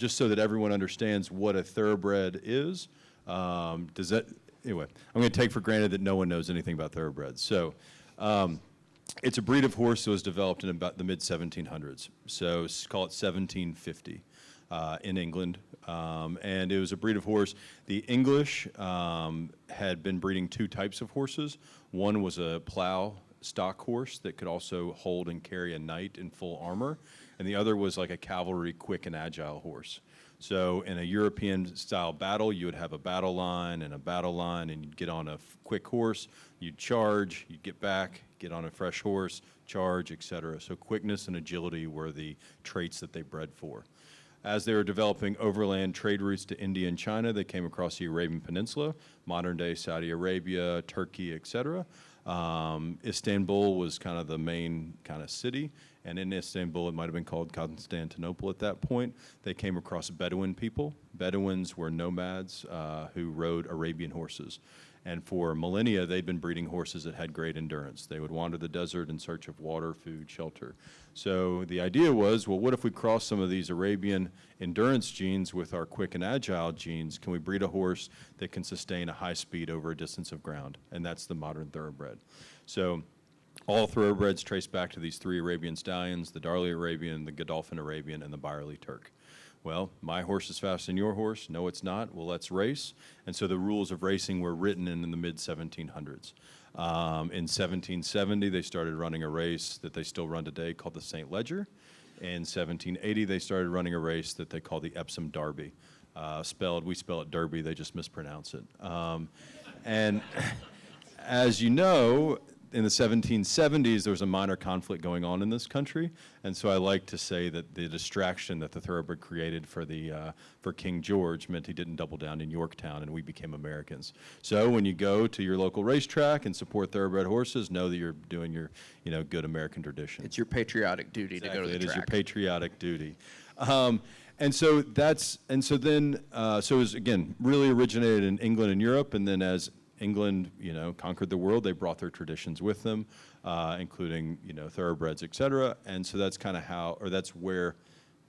just so that everyone understands what a thoroughbred is. Anyway, I'm going to take for granted that no one knows anything about thoroughbreds. So it's a breed of horse that was developed in about the mid-1700s. So call it 1750 in England. And it was a breed of horse. The English had been breeding two types of horses. One was a plow stock horse that could also hold and carry a knight in full armor. And the other was like a cavalry quick and agile horse. So in a European style battle, you would have a battle line, and you'd get on a quick horse, you'd charge, you'd get back, get on a fresh horse, charge, etc. So quickness and agility were the traits that they bred for. As they were developing overland trade routes to India and China, they came across the Arabian Peninsula, modern-day Saudi Arabia, Turkey, etc. Istanbul was kind of the main kind of city, and in Istanbul, it might have been called Constantinople at that point. They came across Bedouin people. Bedouins were nomads who rode Arabian horses. And for millennia, they'd been breeding horses that had great endurance. They would wander the desert in search of water, food, shelter. So the idea was, well, what if we cross some of these Arabian endurance genes with our quick and agile genes? Can we breed a horse that can sustain a high speed over a distance of ground? And that's the modern thoroughbred. So all thoroughbreds trace back to these three Arabian stallions: the Darley Arabian, the Godolphin Arabian, and the Byerly Turk. Well, my horse is faster than your horse. No, it's not. Well, let's race. And so the rules of racing were written in the mid-1700s. In 1770, they started running a race that they still run today called the St. Leger. In 1780, they started running a race that they call the Epsom Derby. We spell it Derby, they just mispronounce it. And as you know, in the 1770s, there was a minor conflict going on in this country, and so I like to say that the distraction that the thoroughbred created for King George meant he didn't double down in Yorktown, and we became Americans. So when you go to your local racetrack and support thoroughbred horses, know that you're doing your, good American tradition. It's your patriotic duty to go to the track. It is your patriotic duty. So it was, again, really originated in England and Europe, and then as England, conquered the world, they brought their traditions with them, including, thoroughbreds, et cetera. And so that's kind of that's where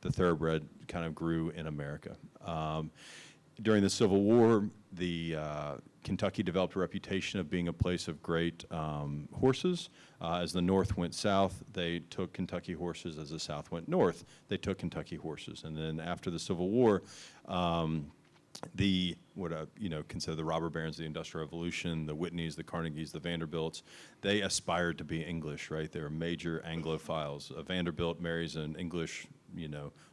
the thoroughbred kind of grew in America. During the Civil War, Kentucky developed a reputation of being a place of great horses. As the North went south, they took Kentucky horses. As the South went north, they took Kentucky horses. And then after the Civil War, consider the robber barons of the Industrial Revolution, the Whitneys, the Carnegies, the Vanderbilts, they aspired to be English, right? They were major Anglophiles. A Vanderbilt marries an English,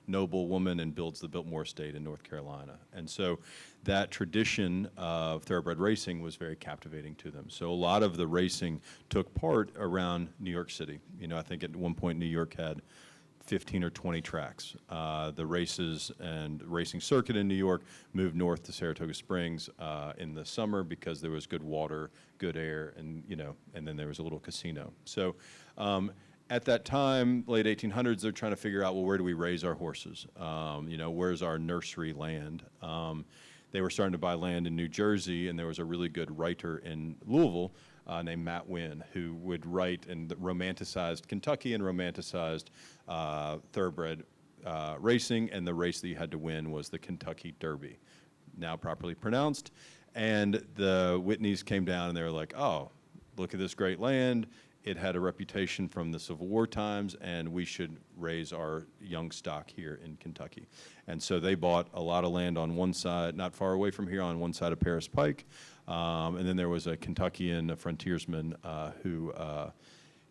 noble woman and builds the Biltmore Estate in North Carolina. And so that tradition of thoroughbred racing was very captivating to them. So a lot of the racing took part around New York City. I think at one point New York had 15 or 20 tracks. The races and racing circuit in New York moved north to Saratoga Springs in the summer because there was good water, good air, and then there was a little casino. So at that time, late 1800s, they're trying to figure out, well, where do we raise our horses? Where's our nursery land? They were starting to buy land in New Jersey, and there was a really good writer in Louisville named Matt Winn, who would write and romanticized Kentucky and romanticized thoroughbred racing, and the race that you had to win was the Kentucky Derby, now properly pronounced. And the Whitneys came down and they were like, oh, look at this great land. It had a reputation from the Civil War times, and we should raise our young stock here in Kentucky. And so they bought a lot of land on one side, not far away from here, on one side of Paris Pike. And then there was a Kentuckian frontiersman who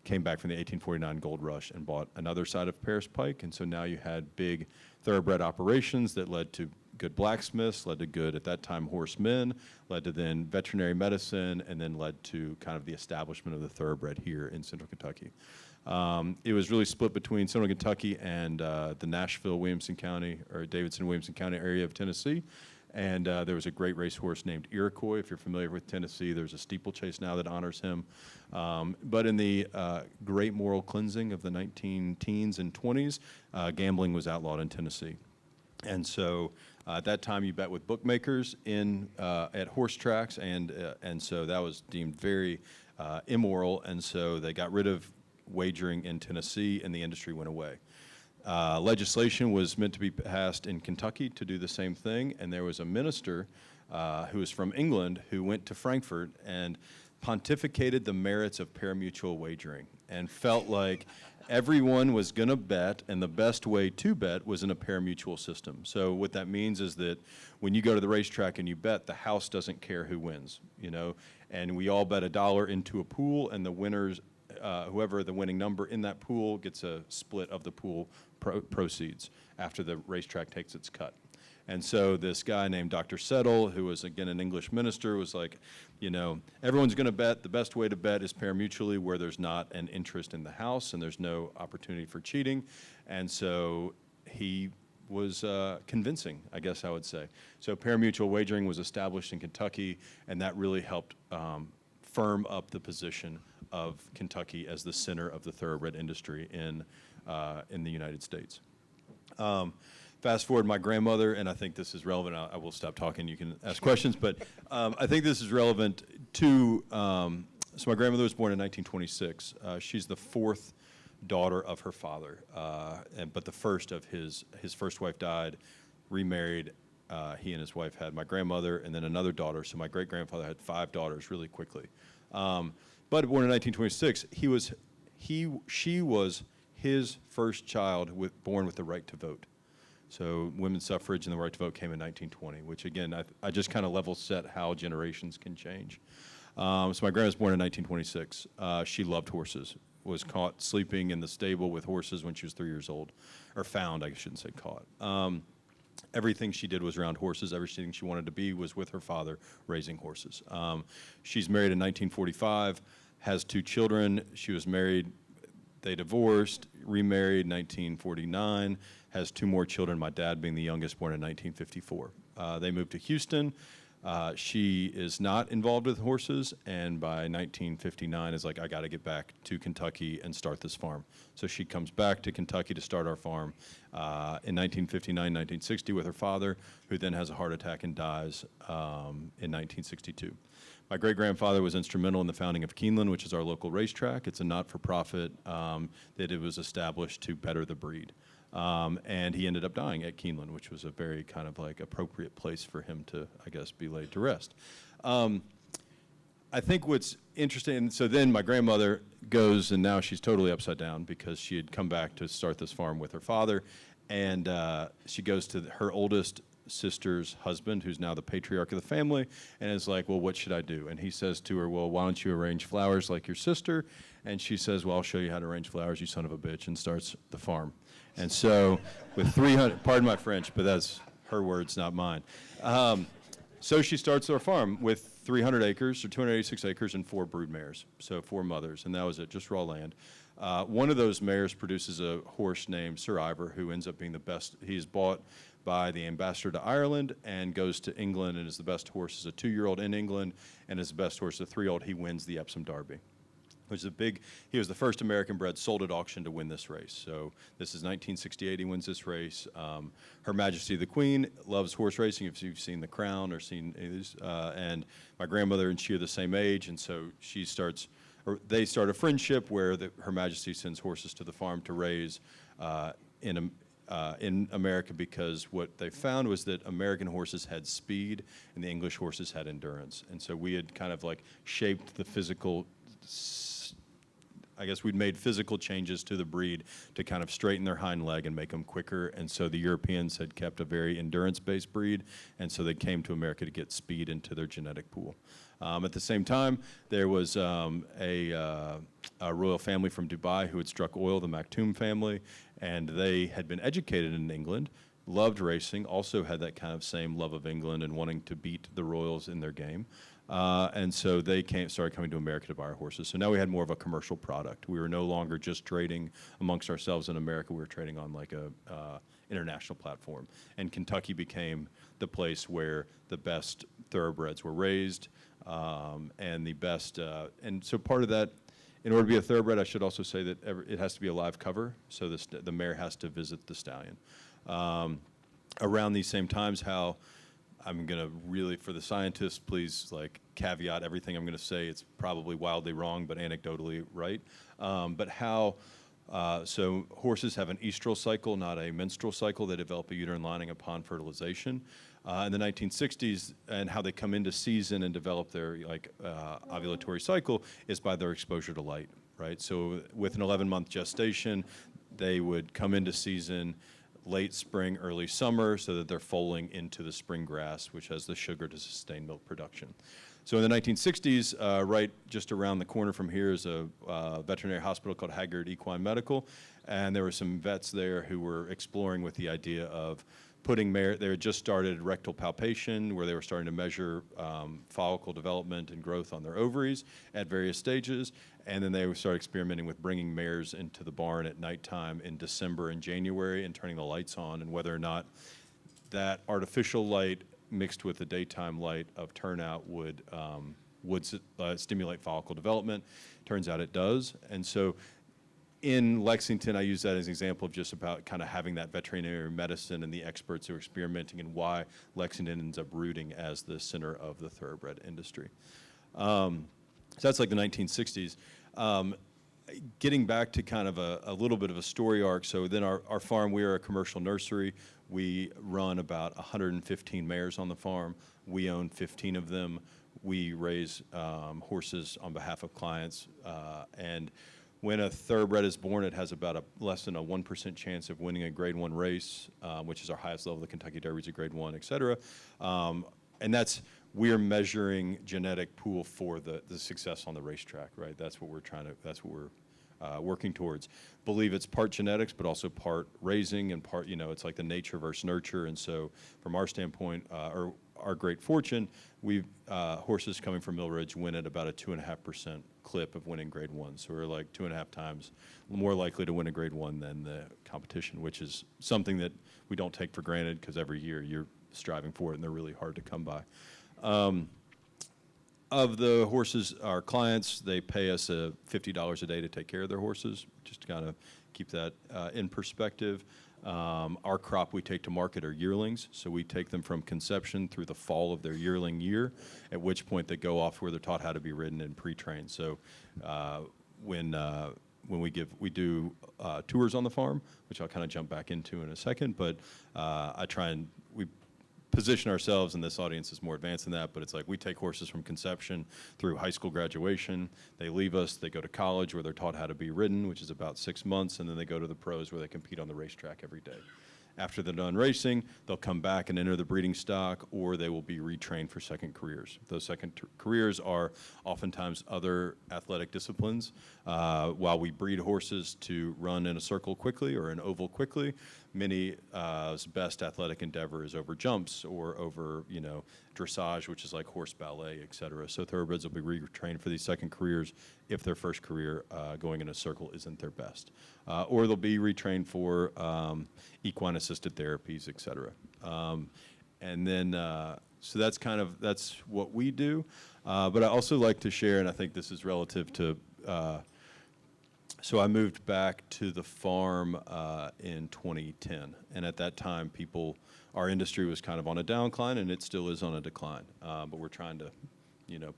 came back from the 1849 gold rush and bought another side of Paris Pike. And so now you had big thoroughbred operations that led to good blacksmiths, led to good, at that time, horsemen, led to then veterinary medicine, and then led to kind of the establishment of the thoroughbred here in Central Kentucky. It was really split between Central Kentucky and the Nashville, Williamson County, or Davidson, Williamson County area of Tennessee. And there was a great racehorse named Iroquois. If you're familiar with Tennessee, there's a steeplechase now that honors him. But in the great moral cleansing of the 19-teens and 20s, gambling was outlawed in Tennessee. And so at that time, you bet with bookmakers at horse tracks, and so that was deemed very immoral. And so they got rid of wagering in Tennessee, and the industry went away. Legislation was meant to be passed in Kentucky to do the same thing, and there was a minister who was from England who went to Frankfurt and pontificated the merits of parimutuel wagering and felt like everyone was going to bet, and the best way to bet was in a parimutuel system. So what that means is that when you go to the racetrack and you bet, the house doesn't care who wins, you know, and we all bet $1 into a pool, and the winners, whoever the winning number in that pool gets a split of the pool proceeds after the racetrack takes its cut. And so this guy named Dr. Settle, who was, again, an English minister, was like, you know, everyone's going to bet. The best way to bet is parimutually, where there's not an interest in the house and there's no opportunity for cheating. And so he was convincing, I guess I would say. So parimutuel wagering was established in Kentucky, and that really helped firm up the position of Kentucky as the center of the thoroughbred industry in the United States. Fast forward, my grandmother, and I think this is relevant. I will stop talking. You can ask questions, but I think this is relevant to. So my grandmother was born in 1926. She's the fourth daughter of her father, but the first of his first wife died, remarried. He and his wife had my grandmother and then another daughter. So my great grandfather had 5 daughters really quickly. But born in 1926, she was his first child born with the right to vote. So women's suffrage and the right to vote came in 1920, which again, I just kind of level set how generations can change. So my grandma was born in 1926. She loved horses, was caught sleeping in the stable with horses when she was 3 years old, or found, I shouldn't say caught. Everything she did was around horses. Everything she wanted to be was with her father raising horses. She's married in 1945, has 2 children. She was married, they divorced, remarried in 1949, has 2 more children, my dad being the youngest, born in 1954. They moved to Houston. She is not involved with horses, and by 1959 is like, I got to get back to Kentucky and start this farm. So she comes back to Kentucky to start our farm in 1959, 1960 with her father, who then has a heart attack and dies in 1962. My great-grandfather was instrumental in the founding of Keeneland, which is our local racetrack. It's a not-for-profit that it was established to better the breed. And he ended up dying at Keeneland, which was a very kind of like appropriate place for him to, I guess, be laid to rest. I think what's interesting, so then my grandmother goes, and now she's totally upside down because she had come back to start this farm with her father, and she goes to her oldest sister's husband, who's now the patriarch of the family, and is like, well, what should I do? And he says to her, well, why don't you arrange flowers like your sister? And she says, well, I'll show you how to arrange flowers, you son of a bitch, and starts the farm. And so with 300, pardon my French, but that's her words, not mine. So she starts her farm with 300 acres, or 286 acres, and 4 brood mares, so 4 mothers, and that was it, just raw land. One of those mares produces a horse named Sir Ivor, who ends up being the best. He's bought by the ambassador to Ireland and goes to England and is the best horse as a 2-year-old in England, and is the best horse as a 3-year-old. He wins the Epsom Derby, which is he was the first American-bred sold at auction to win this race. So this is 1968, he wins this race. Her Majesty the Queen loves horse racing, if you've seen The Crown or seen these. And my grandmother and she are the same age, and so they start a friendship where Her Majesty sends horses to the farm to raise in America, because what they found was that American horses had speed and the English horses had endurance. And so we had kind of like shaped the physical, I guess we'd made physical changes to the breed to kind of straighten their hind leg and make them quicker. And so the Europeans had kept a very endurance-based breed, and so they came to America to get speed into their genetic pool. At the same time, there was a royal family from Dubai who had struck oil, the Maktoum family, and they had been educated in England, loved racing, also had that kind of same love of England and wanting to beat the royals in their game. And so they started coming to America to buy our horses. So now we had more of a commercial product. We were no longer just trading amongst ourselves in America. We were trading on like a international platform. And Kentucky became the place where the best thoroughbreds were raised, and the best. And so part of that, in order to be a thoroughbred, I should also say that it has to be a live cover. So the mare has to visit the stallion. Around these same times, how I'm going to really, for the scientists, please like caveat everything I'm going to say. It's probably wildly wrong, but anecdotally right. But how So horses have an estrous cycle, not a menstrual cycle. They develop a uterine lining upon fertilization. In the 1960s, and how they come into season and develop their ovulatory cycle is by their exposure to light, right? So with an 11-month gestation, they would come into season late spring, early summer, so that they're foaling into the spring grass, which has the sugar to sustain milk production. So in the 1960s, right just around the corner from here is a veterinary hospital called Haggard Equine Medical, and there were some vets there who were exploring with the idea of putting they had just started rectal palpation, where they were starting to measure follicle development and growth on their ovaries at various stages, and then they would start experimenting with bringing mares into the barn at nighttime in December and January and turning the lights on, and whether or not that artificial light mixed with the daytime light of turnout would stimulate follicle development. Turns out it does. And so in Lexington, I use that as an example of just about kind of having that veterinary medicine and the experts who are experimenting, and why Lexington ends up rooting as the center of the thoroughbred industry. So that's like the 1960s. Getting back to kind of a little bit of a story arc, so then our farm, we are a commercial nursery. We run about 115 mares on the farm. We own 15 of them. We raise horses on behalf of clients. And when a thoroughbred is born, it has about less than a 1% chance of winning a Grade 1 race, which is our highest level. The Kentucky Derby's a Grade 1, et cetera. And we're measuring genetic pool for the success on the racetrack, right? That's what we're working towards. Believe it's part genetics, but also part raising and part, it's like the nature versus nurture. And so from our standpoint, or our great fortune, horses coming from Mill Ridge win at about a 2.5% clip of winning Grade 1. So we're like 2.5 times more likely to win a Grade 1 than the competition, which is something that we don't take for granted, because every year you're striving for it and they're really hard to come by. Of the horses, our clients, they pay us $50 a day to take care of their horses, just to kind of keep that in perspective. Our crop we take to market are yearlings, so we take them from conception through the fall of their yearling year, at which point they go off where they're taught how to be ridden and pre-trained. So when we do tours on the farm, which I'll kind of jump back into in a second, but we position ourselves, and this audience is more advanced than that, but it's like we take horses from conception through high school graduation. They leave us, they go to college where they're taught how to be ridden, which is about 6 months, and then they go to the pros where they compete on the racetrack every day. After they're done racing, they'll come back and enter the breeding stock, or they will be retrained for second careers. Those second careers are oftentimes other athletic disciplines. While we breed horses to run in a circle quickly or an oval quickly, many best athletic endeavor is over jumps or over dressage, which is like horse ballet, et cetera. So thoroughbreds will be retrained for these second careers if their first career going in a circle isn't their best. Or they'll be retrained for equine-assisted therapies, et cetera. And then, so that's what we do. But I also like to share, and I think this is relative to, so I moved back to the farm in 2010. And at that time, our industry was kind of on a downcline, and it still is on a decline. But we're trying to,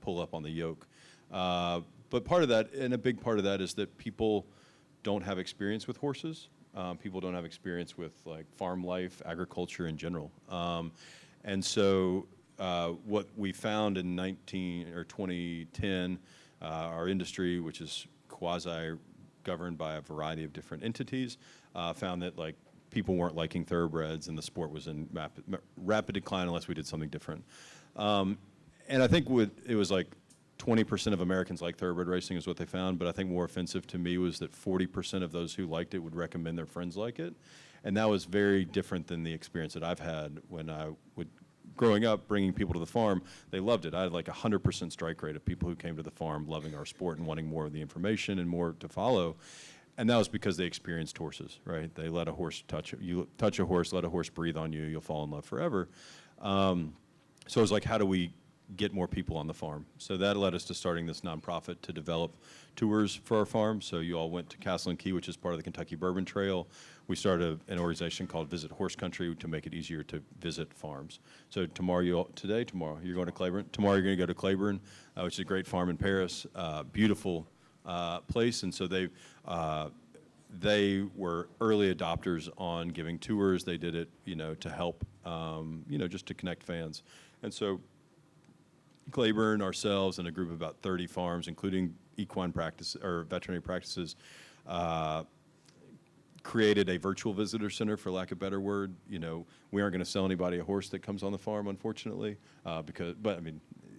pull up on the yoke. But part of that, and a big part of that, is that people don't have experience with horses. People don't have experience with like farm life, agriculture in general. And so what we found in 2010, our industry, which is quasi-governed by a variety of different entities, found that like people weren't liking thoroughbreds, and the sport was in rapid decline unless we did something different. And I think it was like 20% of Americans like thoroughbred racing is what they found, but I think more offensive to me was that 40% of those who liked it would recommend their friends like it. And that was very different than the experience that I've had when growing up, bringing people to the farm. They loved it. I had like 100% strike rate of people who came to the farm loving our sport and wanting more of the information and more to follow. And that was because they experienced horses, right? They let a horse you touch a horse, let a horse breathe on you, you'll fall in love forever. So it was like, how do we get more people on the farm? So that led us to starting this nonprofit to develop tours for our farm. So you all went to Castle and Key, which is part of the Kentucky Bourbon Trail. We started an organization called Visit Horse Country to make it easier to visit farms. So tomorrow you're going to Claiborne. Tomorrow you're going to go to Claiborne, which is a great farm in Paris, beautiful place. And so they were early adopters on giving tours. They did it, to help, just to connect fans. And so Claiborne, ourselves, and a group of about 30 farms, including equine practice or veterinary practices, created a virtual visitor center, for lack of a better word. We aren't going to sell anybody a horse that comes on the farm, unfortunately,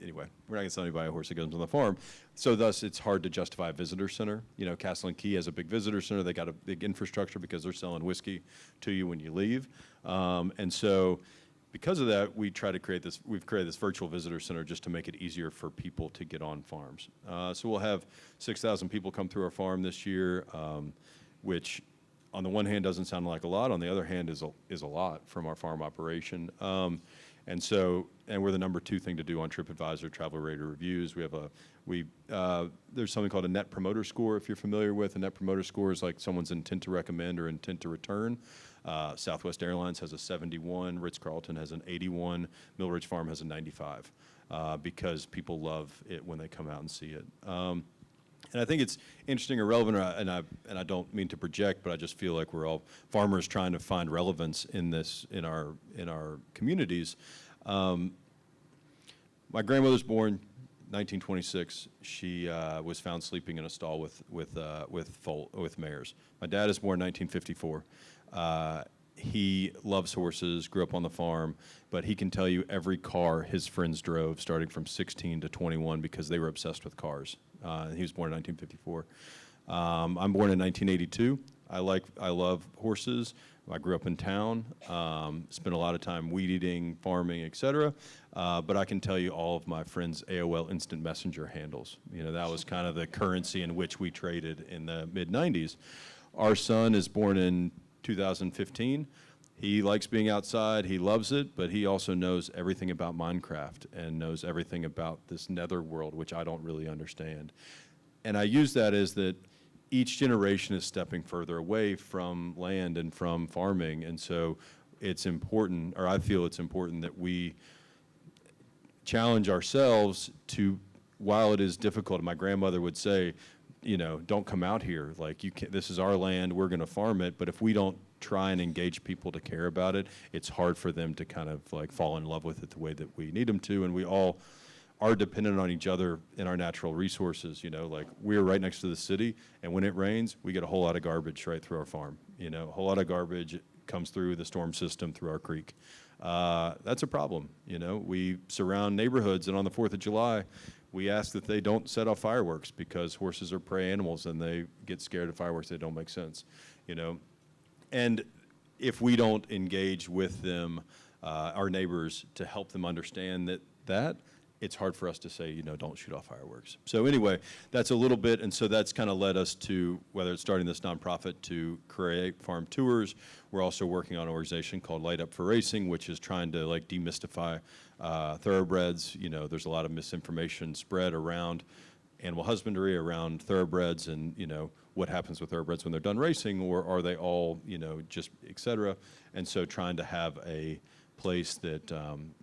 anyway, we're not going to sell anybody a horse that comes on the farm. So thus, it's hard to justify a visitor center. Castle and Key has a big visitor center. They got a big infrastructure because they're selling whiskey to you when you leave. And so because of that, we've created this virtual visitor center just to make it easier for people to get on farms. So we'll have 6,000 people come through our farm this year, which on the one hand doesn't sound like a lot. On the other hand is a lot from our farm operation. And we're the number 2 thing to do on TripAdvisor Travel Rater reviews. There's something called a Net Promoter Score, if you're familiar with. A Net Promoter Score is like someone's intent to recommend or intent to return. Southwest Airlines has a 71, Ritz-Carlton has an 81, Mill Ridge Farm has a 95, because people love it when they come out and see it. And I think it's interesting or relevant, and I don't mean to project, but I just feel like we're all farmers trying to find relevance in this in our communities. My grandmother's born 1926. She was found sleeping in a stall with mares. My dad is born 1954. He loves horses, grew up on the farm, but he can tell you every car his friends drove starting from 16 to 21 because they were obsessed with cars. He was born in 1954. I'm born in 1982. I love horses. I grew up in town, spent a lot of time weed eating, farming, etc. But I can tell you all of my friends' AOL Instant Messenger handles. That was kind of the currency in which we traded in the mid-90s. Our son is born in 2015. He likes being outside, he loves it, but he also knows everything about Minecraft and knows everything about this nether world, which I don't really understand. And I use that as that each generation is stepping further away from land and from farming, and so it's important, or I feel it's important, that we challenge ourselves to, while it is difficult, and my grandmother would say, don't come out here. Like, this is our land, we're going to farm it. But if we don't try and engage people to care about it, it's hard for them to kind of like fall in love with it the way that we need them to. And we all are dependent on each other in our natural resources. Like, we're right next to the city, and when it rains, we get a whole lot of garbage right through our farm. A whole lot of garbage comes through the storm system through our creek. That's a problem. We surround neighborhoods, and on the 4th of July, we ask that they don't set off fireworks because horses are prey animals and they get scared of fireworks. They don't make sense, And if we don't engage with them, our neighbors, to help them understand that it's hard for us to say, don't shoot off fireworks. So anyway, that's a little bit, and so that's kind of led us to, whether it's starting this nonprofit, to create farm tours. We're also working on an organization called Light Up for Racing, which is trying to demystify thoroughbreds. There's a lot of misinformation spread around animal husbandry, around thoroughbreds, and what happens with thoroughbreds when they're done racing, or are they all, just et cetera. And so trying to have a place that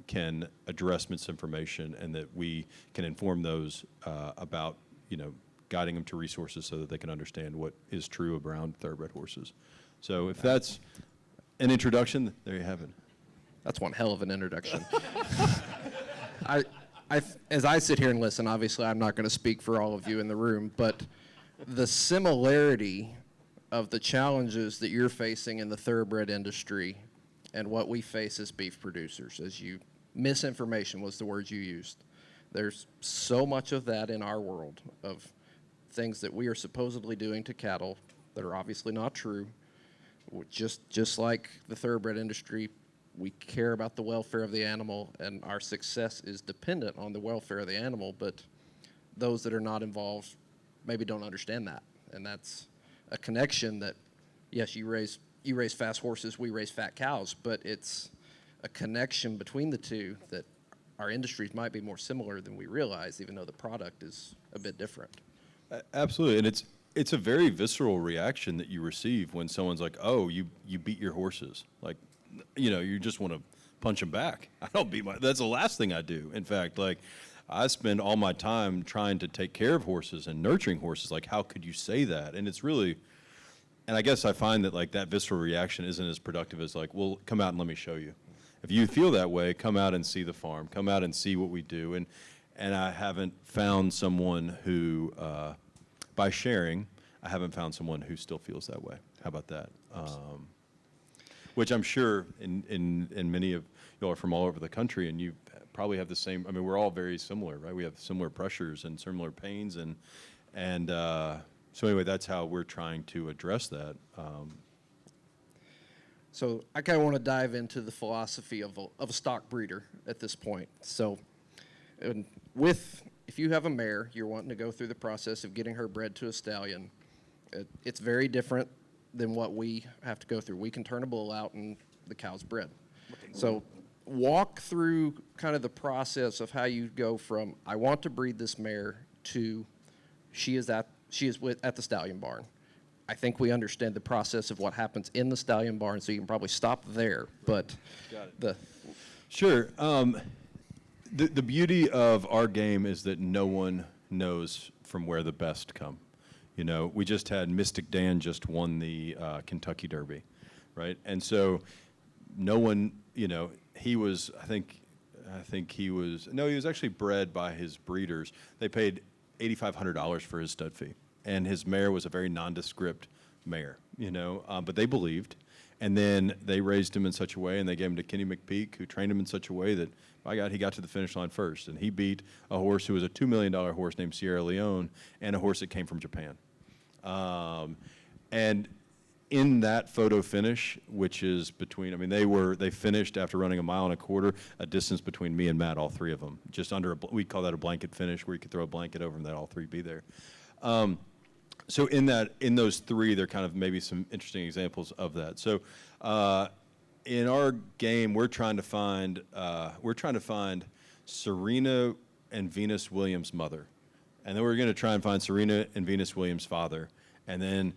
can address misinformation and that we can inform those about, guiding them to resources so that they can understand what is true around thoroughbred horses. So if that's an introduction, there you have it. That's one hell of an introduction. As I sit here and listen, obviously I'm not going to speak for all of you in the room, but the similarity of the challenges that you're facing in the thoroughbred industry and what we face as beef producers, misinformation was the words you used. There's so much of that in our world, of things that we are supposedly doing to cattle that are obviously not true. Just like the thoroughbred industry, we care about the welfare of the animal, and our success is dependent on the welfare of the animal, but those that are not involved maybe don't understand that. And that's a connection that, yes, you raise fast horses, we raise fat cows, but it's a connection between the two that our industries might be more similar than we realize, even though the product is a bit different. Absolutely, and it's a very visceral reaction that you receive when someone's like, "Oh, you beat your horses." Like, you just want to punch them back. I don't beat that's the last thing I do. In fact, I spend all my time trying to take care of horses and nurturing horses. Like, how could you say that? And it's really, and I guess I find that like that visceral reaction isn't as productive as like, well, come out and let me show you. If you feel that way, come out and see the farm, come out and see what we do. And I haven't found someone who, by sharing, I haven't found someone who still feels that way. How about that? Which I'm sure in many of y'all are from all over the country, and you probably have the same. I mean, we're all very similar, right? We have similar pressures and similar pains, and so anyway, that's how we're trying to address that. So I kind of want to dive into the philosophy of a stock breeder at this point. So if you have a mare, you're wanting to go through the process of getting her bred to a stallion. It's very different than what we have to go through. We can turn a bull out and the cow's bred. So walk through kind of the process of how you go from, I want to breed this mare, to she is at the stallion barn. I think we understand the process of what happens in the stallion barn, so you can probably stop there. But Sure. The beauty of our game is that no one knows from where the best come. You know, we just had Mystic Dan just won the Kentucky Derby, right? And so no one, you know, he was, I think he was actually bred by his breeders. They paid $8,500 for his stud fee. And his mare was a very nondescript mare, you know, but they believed. And then they raised him in such a way, and they gave him to Kenny McPeak, who trained him in such a way that, by God, he got to the finish line first. And he beat a horse who was a $2 million horse named Sierra Leone, and a horse that came from Japan. And in that photo finish, which is between, I mean, they finished after running 1.25 miles, a distance between me and Matt, all three of them, just under we call that a blanket finish, where you could throw a blanket over them, that all three be there. So in those three, there are kind of maybe some interesting examples of that. So in our game, we're trying to find Serena and Venus Williams' mother, and then we're going to try and find Serena and Venus Williams' father, and then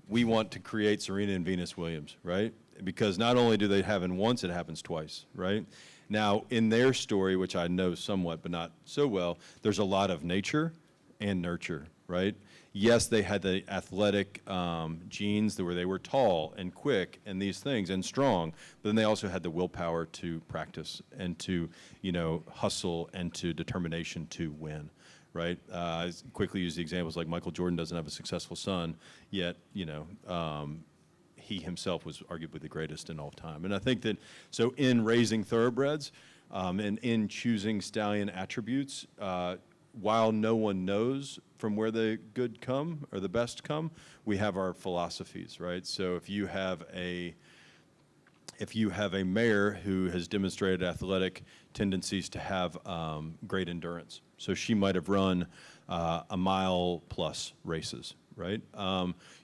we want to create Serena and Venus Williams, right? Because not only do they happen once, it happens twice, right? Now, in their story, which I know somewhat but not so well, there's a lot of nature and nurture, right? Yes, they had the athletic genes where they were tall and quick and these things and strong, but then they also had the willpower to practice and to, you know, hustle and to determination to win, right? I quickly use the examples like Michael Jordan doesn't have a successful son, yet, you know, he himself was arguably the greatest in all time. And I think that, so in raising thoroughbreds and in choosing stallion attributes, while no one knows from where the good come or the best come, we have our philosophies, right? So if you have a mare who has demonstrated athletic tendencies to have great endurance, so she might have run 1 mile plus races, right?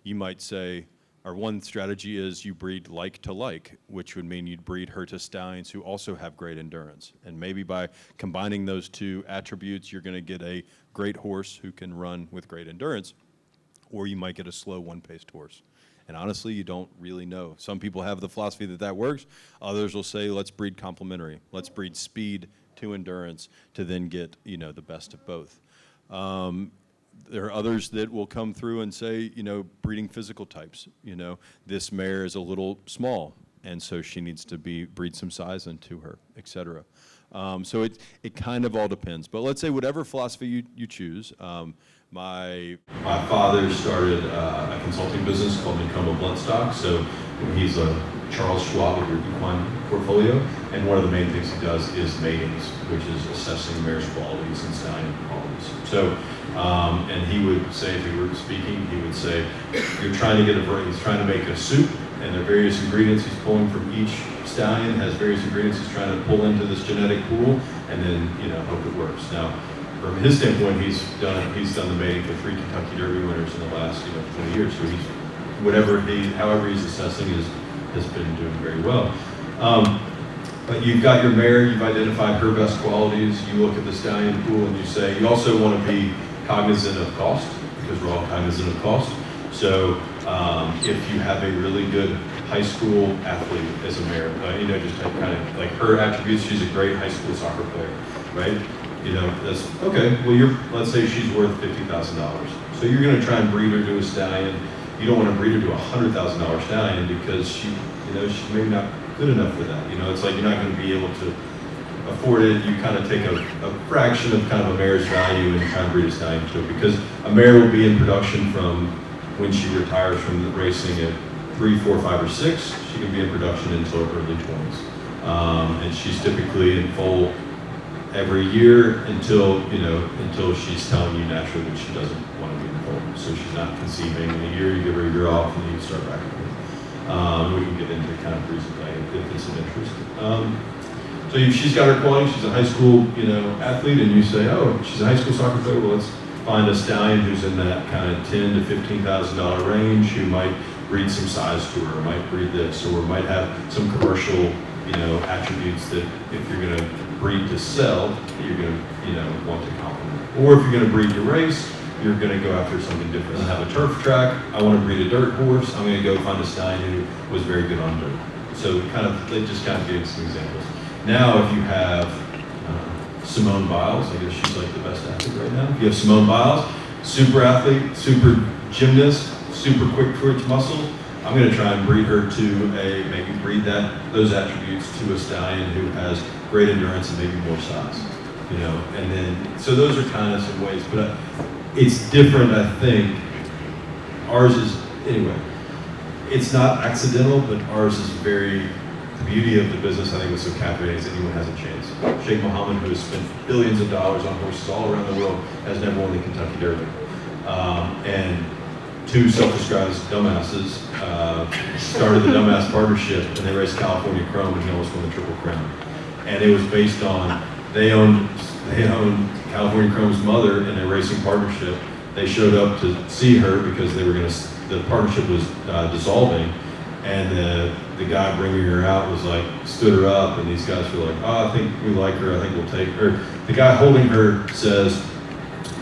You might say, or one strategy is you breed like to like, which would mean you'd breed her to stallions who also have great endurance. And maybe by combining those two attributes, you're going to get a great horse who can run with great endurance, or you might get a slow one-paced horse. And honestly, you don't really know. Some people have the philosophy that that works. Others will say, let's breed complementary. Let's breed speed to endurance to then get, you know, the best of both. There are others that will come through and say, you know, breeding physical types. You know, this mare is a little small, and so she needs to breed some size into her, et cetera. So it kind of all depends. But let's say whatever philosophy you choose. My father started a consulting business called Nicomo Bluntstock. So he's a Charles Schwab of your equine portfolio, and one of the main things he does is matings, which is assessing mare's qualities and stallion qualities. So, and he would say, if he were speaking, he would say, you're trying to get he's trying to make a soup, and there are various ingredients he's pulling from each stallion, has various ingredients he's trying to pull into this genetic pool, and then, you know, hope it works. Now, from his standpoint, he's done the mating for 3 Kentucky Derby winners in the last, 20 years. So however he's assessing has been doing very well. But you've got your mare, you've identified her best qualities, you look at the stallion pool and you say, you also want to be cognizant of cost, because we're all cognizant of cost. So if you have a really good high school athlete as a mare, just kind of like her attributes, she's a great high school soccer player, right? That's okay. Well, let's say she's worth $50,000. So you're going to try and breed her to a stallion you don't want to breed her to $100,000 stallion because she's maybe not good enough for that. It's like you're not going to be able to afford it. You kind of take a fraction of kind of a mare's value and try and breed a stallion to it, because a mare will be in production from when she retires from the racing at 3, 4, 5, or 6. She can be in production until her early 20s, and she's typically in foal every year until she's telling you naturally that she doesn't want to be in foal. So she's not conceiving. In a year, you give her a year off, and then you start back again. We can get into kind of reason if it's of interest. So she's got her quality. She's a high school, athlete, and you say, oh, she's a high school soccer player. Well, let's find a stallion who's in that kind of $10,000 to $15,000 range, who might breed some size to her, or might breed this, or might have some commercial, attributes that if you're going to breed to sell, you're going to, want to complement. Or if you're going to breed to race, you're going to go after something different. I have a turf track. I want to breed a dirt horse. I'm going to go find a stallion who was very good on dirt. So they just kind of gave some examples. Now, if you have Simone Biles, I guess she's like the best athlete right now. If you have Simone Biles, super athlete, super gymnast, super quick twitch muscle, I'm going to try and breed her to maybe breed those attributes to a stallion who has great endurance and maybe more size, and then, so those are kind of some ways, but it's different, I think. Ours is, anyway, it's not accidental, but ours is the beauty of the business, I think, was so captivating, is anyone has a chance. Sheikh Mohammed, who has spent billions of dollars on horses all around the world, has never won the Kentucky Derby. And two self-described dumbasses started the Dumbass Partnership, and they raced California Chrome, and he almost won the Triple Crown. And it was based on, they owned California Chrome's mother in a racing partnership. They showed up to see her because the partnership was dissolving, and the guy bringing her out was like, stood her up, and these guys were like, oh, I think we like her, I think we'll take her. The guy holding her says,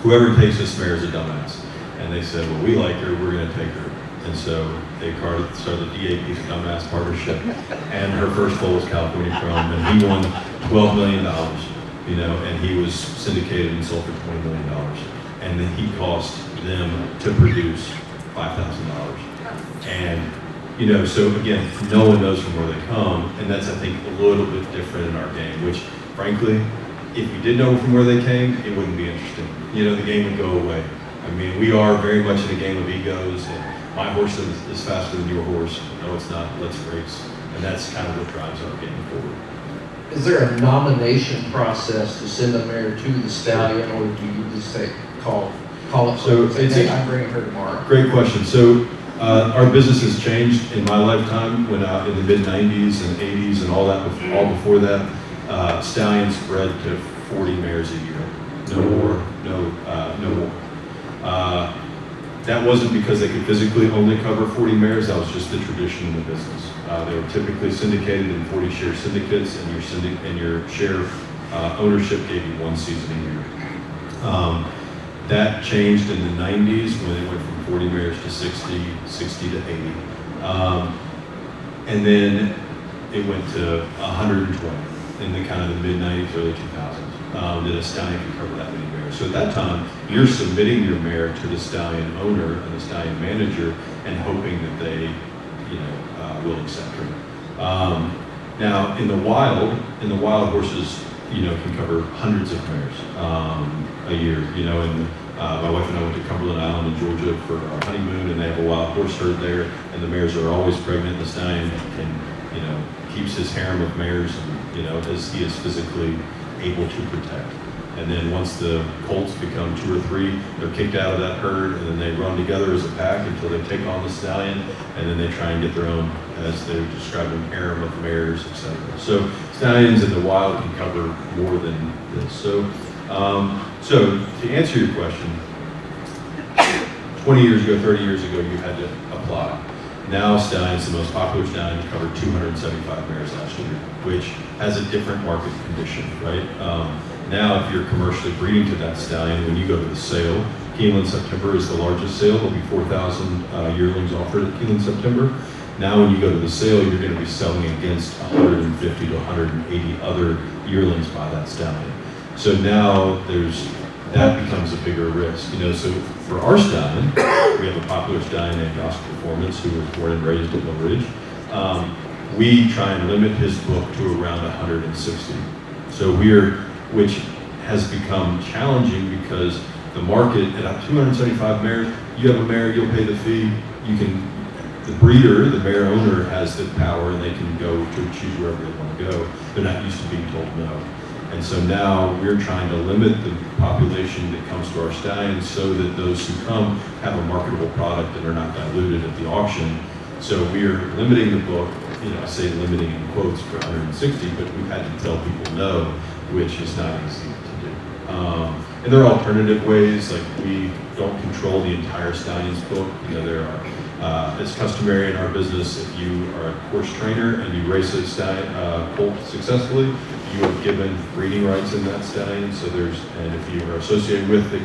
whoever takes this mare is a dumbass. And they said, well, we like her, we're going to take her. And so they started the DAP's Dumbass Partnership, and her first foal was California Chrome, and he won $12 million, and he was syndicated and sold for $20 million. And then he cost them to produce $5,000. And so again, no one knows from where they come, and that's, I think, a little bit different in our game, which, frankly, if we did know from where they came, it wouldn't be interesting. The game would go away. I mean, we are very much in a game of egos, and my horse is faster than your horse. No, it's not. Let's race. And that's kind of what drives our game forward. Is there a nomination process to send a mare to the stallion, or do you just say, call it? So say, I'm bringing her tomorrow. Great question. So our business has changed in my lifetime. When in the mid-90s and 80s and all before that, stallions bred to 40 mares a year. No more. No more. That wasn't because they could physically only cover 40 mares. That was just the tradition in the business. They were typically syndicated in 40-share syndicates, and your share ownership gave you one season a year. That changed in the 90s when it went from 40 mares to 60 to 80. And then it went to 120 in the kind of the mid-90s, early 2000s. That a stallion could cover that many mares. So at that time, you're submitting your mare to the stallion owner and the stallion manager and hoping that they, will accept her. Now, in the wild horses, can cover hundreds of mares a year. And my wife and I went to Cumberland Island in Georgia for our honeymoon, and they have a wild horse herd there, and the mares are always pregnant. The stallion can, keeps his harem of mares, as he is physically able to protect. And then once the colts become 2 or 3, they're kicked out of that herd, and then they run together as a pack until they take on the stallion, and then they try and get their own, as they describe them, harem of mares, etc. So stallions in the wild can cover more than this. So to answer your question, 20 years ago, 30 years ago, you had to apply. Now stallions, the most popular stallion, covered 275 mares last year, which has a different market condition, right? Now, if you're commercially breeding to that stallion, when you go to the sale, Keeneland September is the largest sale. There'll be 4,000 yearlings offered at Keeneland September. Now, when you go to the sale, you're going to be selling against 150 to 180 other yearlings by that stallion. So now there's that becomes a bigger risk. So for our stallion, we have a popular stallion named Oscar Performance who was born and raised at Mill Ridge. We try and limit his book to around 160. So which has become challenging because the market at 275 mares, you have a mare, you'll pay the fee, the breeder, the mare owner has the power and they can go to choose wherever they want to go. They're not used to being told no. And so now we're trying to limit the population that comes to our stallions so that those who come have a marketable product and are not diluted at the auction. So we're limiting the book, I say limiting in quotes for 160, but we've had to tell people no, which is not easy to do. And there are alternative ways, like we don't control the entire stallion's book. There are, it's customary in our business, if you are a horse trainer and you race a stallion, colt successfully, you are given breeding rights in that stallion. And if you are associated with the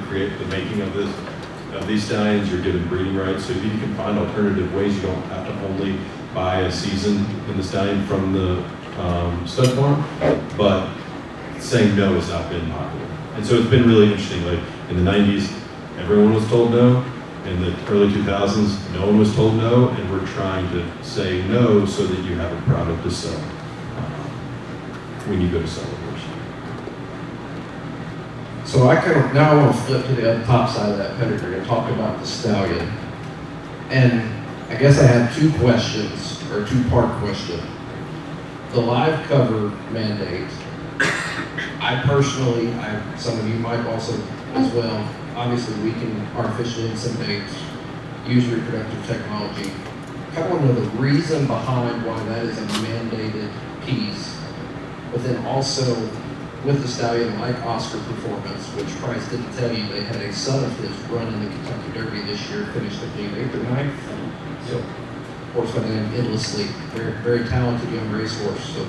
making of these stallions, you're given breeding rights. So if you can find alternative ways, you don't have to only buy a season in the stallion from the stud farm, but saying no has not been popular. And so it's been really interesting. Like in the 90s, everyone was told no. In the early 2000s, no one was told no, and we're trying to say no so that you have a product to sell when you go to sell a horse. So now I want to flip to the other top side of that pedigree and talk about the stallion. And I guess I have two questions, or a two-part question. The live cover mandate, I personally, some of you might also as well, obviously we can artificially inseminate, use reproductive technology. I want to know the reason behind why that is a mandated piece, but then also with the stallion like Oscar Performance, which Price didn't tell you, they had a son of his run in the Kentucky Derby this year, finished I believe 8th or 9th. So, horse by the name Endlessly, very, very talented young racehorse. So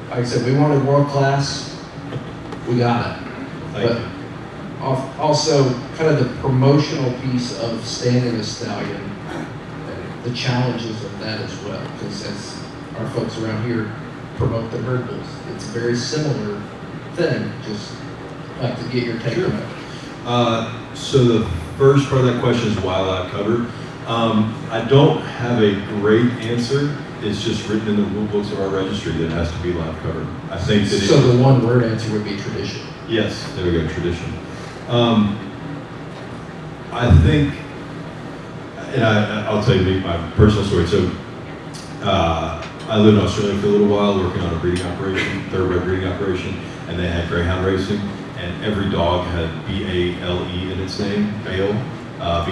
like I said, we wanted world class, we got it. Thank you. Also, kind of the promotional piece of standing a stallion, the challenges of that as well, because as our folks around here promote the herd bulls, it's a very similar thing. Just like to get your take on it. So the first part of that question is why live cover. I don't have a great answer. It's just written in the rule books of our registry that it has to be live cover. I think that so the one word answer would be tradition. Yes, there we go, tradition. I think, and I'll tell you my personal story. So I lived in Australia for a little while working on a breeding operation, thoroughbred breeding operation, and they had greyhound racing, and every dog had B-A-L-E in its name, Bale,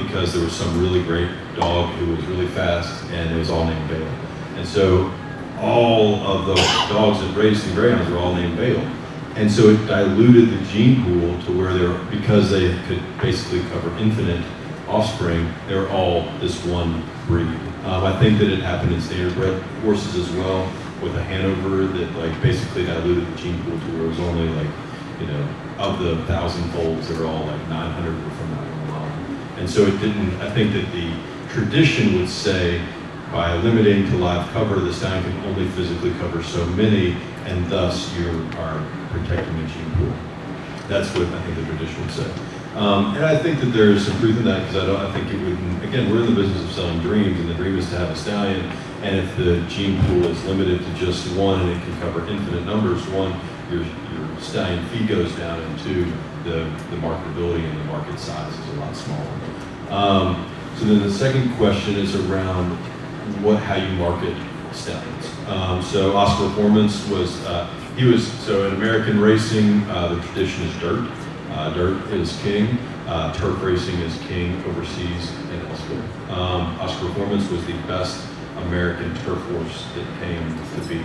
because there was some really great dog who was really fast, and it was all named Bale. And so all of those dogs that raced in greyhounds were all named Bale. And so it diluted the gene pool to where because they could basically cover infinite offspring, they were all this one breed. I think that it happened in standardbred horses as well, with a Hanover that basically diluted the gene pool to where it was only of the 1,000 foals, they were all 900 were from that one alone. And so it didn't, I think that the tradition would say by limiting to live cover, the stallion can only physically cover so many, and thus you are protecting the gene pool. That's what I think the tradition would say. And I think that there's some truth in that, because I think it would, again, we're in the business of selling dreams, and the dream is to have a stallion, and if the gene pool is limited to just one and it can cover infinite numbers, one, your stallion fee goes down, and two, the marketability and the market size is a lot smaller. So then the second question is around how you market stallions. So Oscar Performance was, so in American racing, the tradition is dirt. Dirt is king. Turf racing is king overseas and elsewhere. Oscar Performance was the best American turf horse that came to be.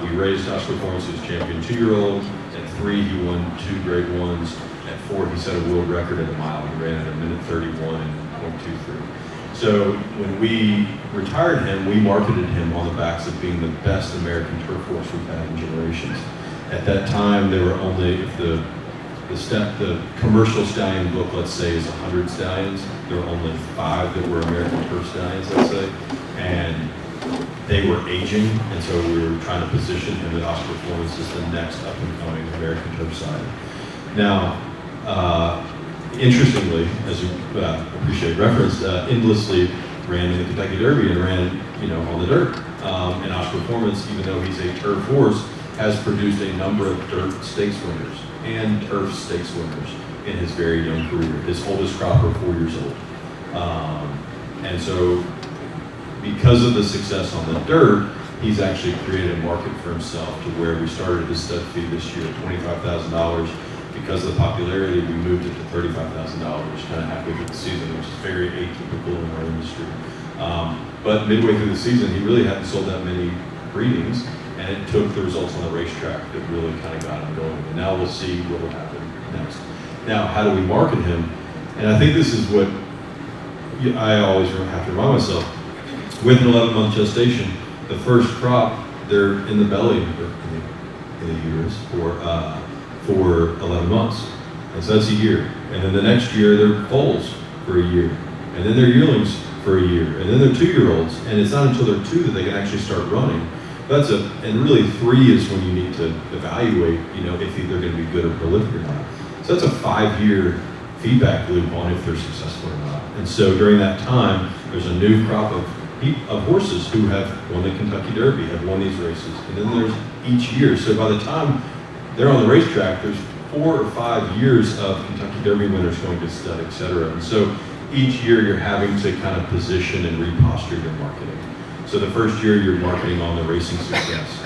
We raised Oscar Performance, he was champion 2-year-old. At 3, he won 2 grade 1s. At 4, he set a world record in a mile. He ran at 1:31.23. So when we retired him, we marketed him on the backs of being the best American turf horse we've had in generations. At that time, there were only, if the commercial stallion book, let's say, is 100 stallions, there were only 5 that were American turf stallions, let's say, and they were aging, and so we were trying to position him at Oscar Performance as the next up-and-coming American turf side. Now, Interestingly, as you appreciate reference, endlessly ran in the Kentucky Derby and ran, on the dirt. And Oscar Performance, even though he's a turf horse, has produced a number of dirt stakes winners and turf stakes winners in his very young career. His oldest crop are 4 years old. And so, because of the success on the dirt, he's actually created a market for himself to where we started his stud fee this year at $25,000. Because of the popularity, we moved it to $35,000 kind of halfway through the season, which is very atypical in our industry. But midway through the season, he really hadn't sold that many breedings, and it took the results on the racetrack that really kind of got him going. And now we'll see what will happen next. Now, how do we market him? And I think this is what I always have to remind myself. With an 11-month gestation, the first crop, they're in the belly, or in the uterus, for 11 months. And so that's a year. And then the next year, they're foals for a year. And then they're yearlings for a year. And then they're 2-year-olds. And it's not until they're 2 that they can actually start running. And really 3 is when you need to evaluate, if they're going to be good or prolific or not. So that's a 5-year feedback loop on if they're successful or not. And so during that time, there's a new crop of horses who have won the Kentucky Derby, have won these races. And then there's each year. So by the time they're on the racetrack, there's 4 or 5 years of Kentucky Derby winners going to stud, et cetera. And so each year you're having to kind of position and reposture your marketing. So the first year you're marketing on the racing success.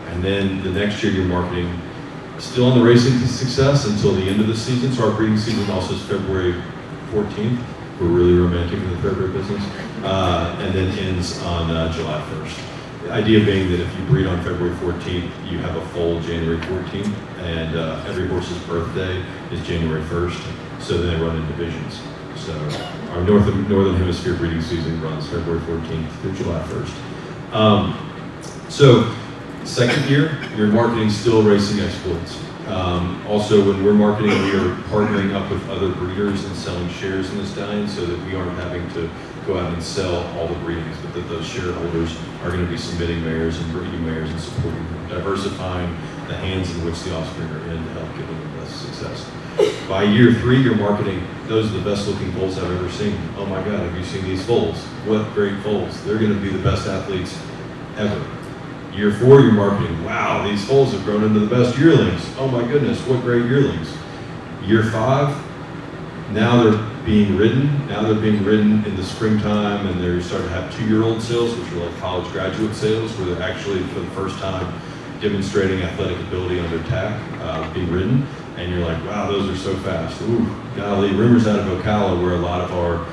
And then the next year you're marketing still on the racing success until the end of the season. So our breeding season also is February 14th. We're really romantic in the thoroughbred business. And then ends on July 1st. The idea being that if you breed on February 14th, you have a foal January 14th, and every horse's birthday is January 1st, so then they run in divisions. So our Northern Hemisphere breeding season runs February 14th through July 1st. So second year, you're marketing still racing exploits. Also, when we're marketing, we are partnering up with other breeders and selling shares in the stallion so that we aren't having to go out and sell all the breedings, but that those shareholders are going to be submitting mares and breeding mares and supporting them, diversifying the hands in which the offspring are in to help give them the best success. By year 3, you're marketing, those are the best looking foals I've ever seen. Oh my God, have you seen these foals? What great foals. They're going to be the best athletes ever. Year 4, you're marketing, wow, these foals have grown into the best yearlings. Oh my goodness, what great yearlings. Year 5, now they're being ridden. Now they're being ridden in the springtime, and they're starting to have 2-year-old sales, which are like college graduate sales, where they're actually, for the first time, demonstrating athletic ability under tack, being ridden. And you're like, wow, those are so fast. Ooh, golly, rumors out of Ocala, where a lot of our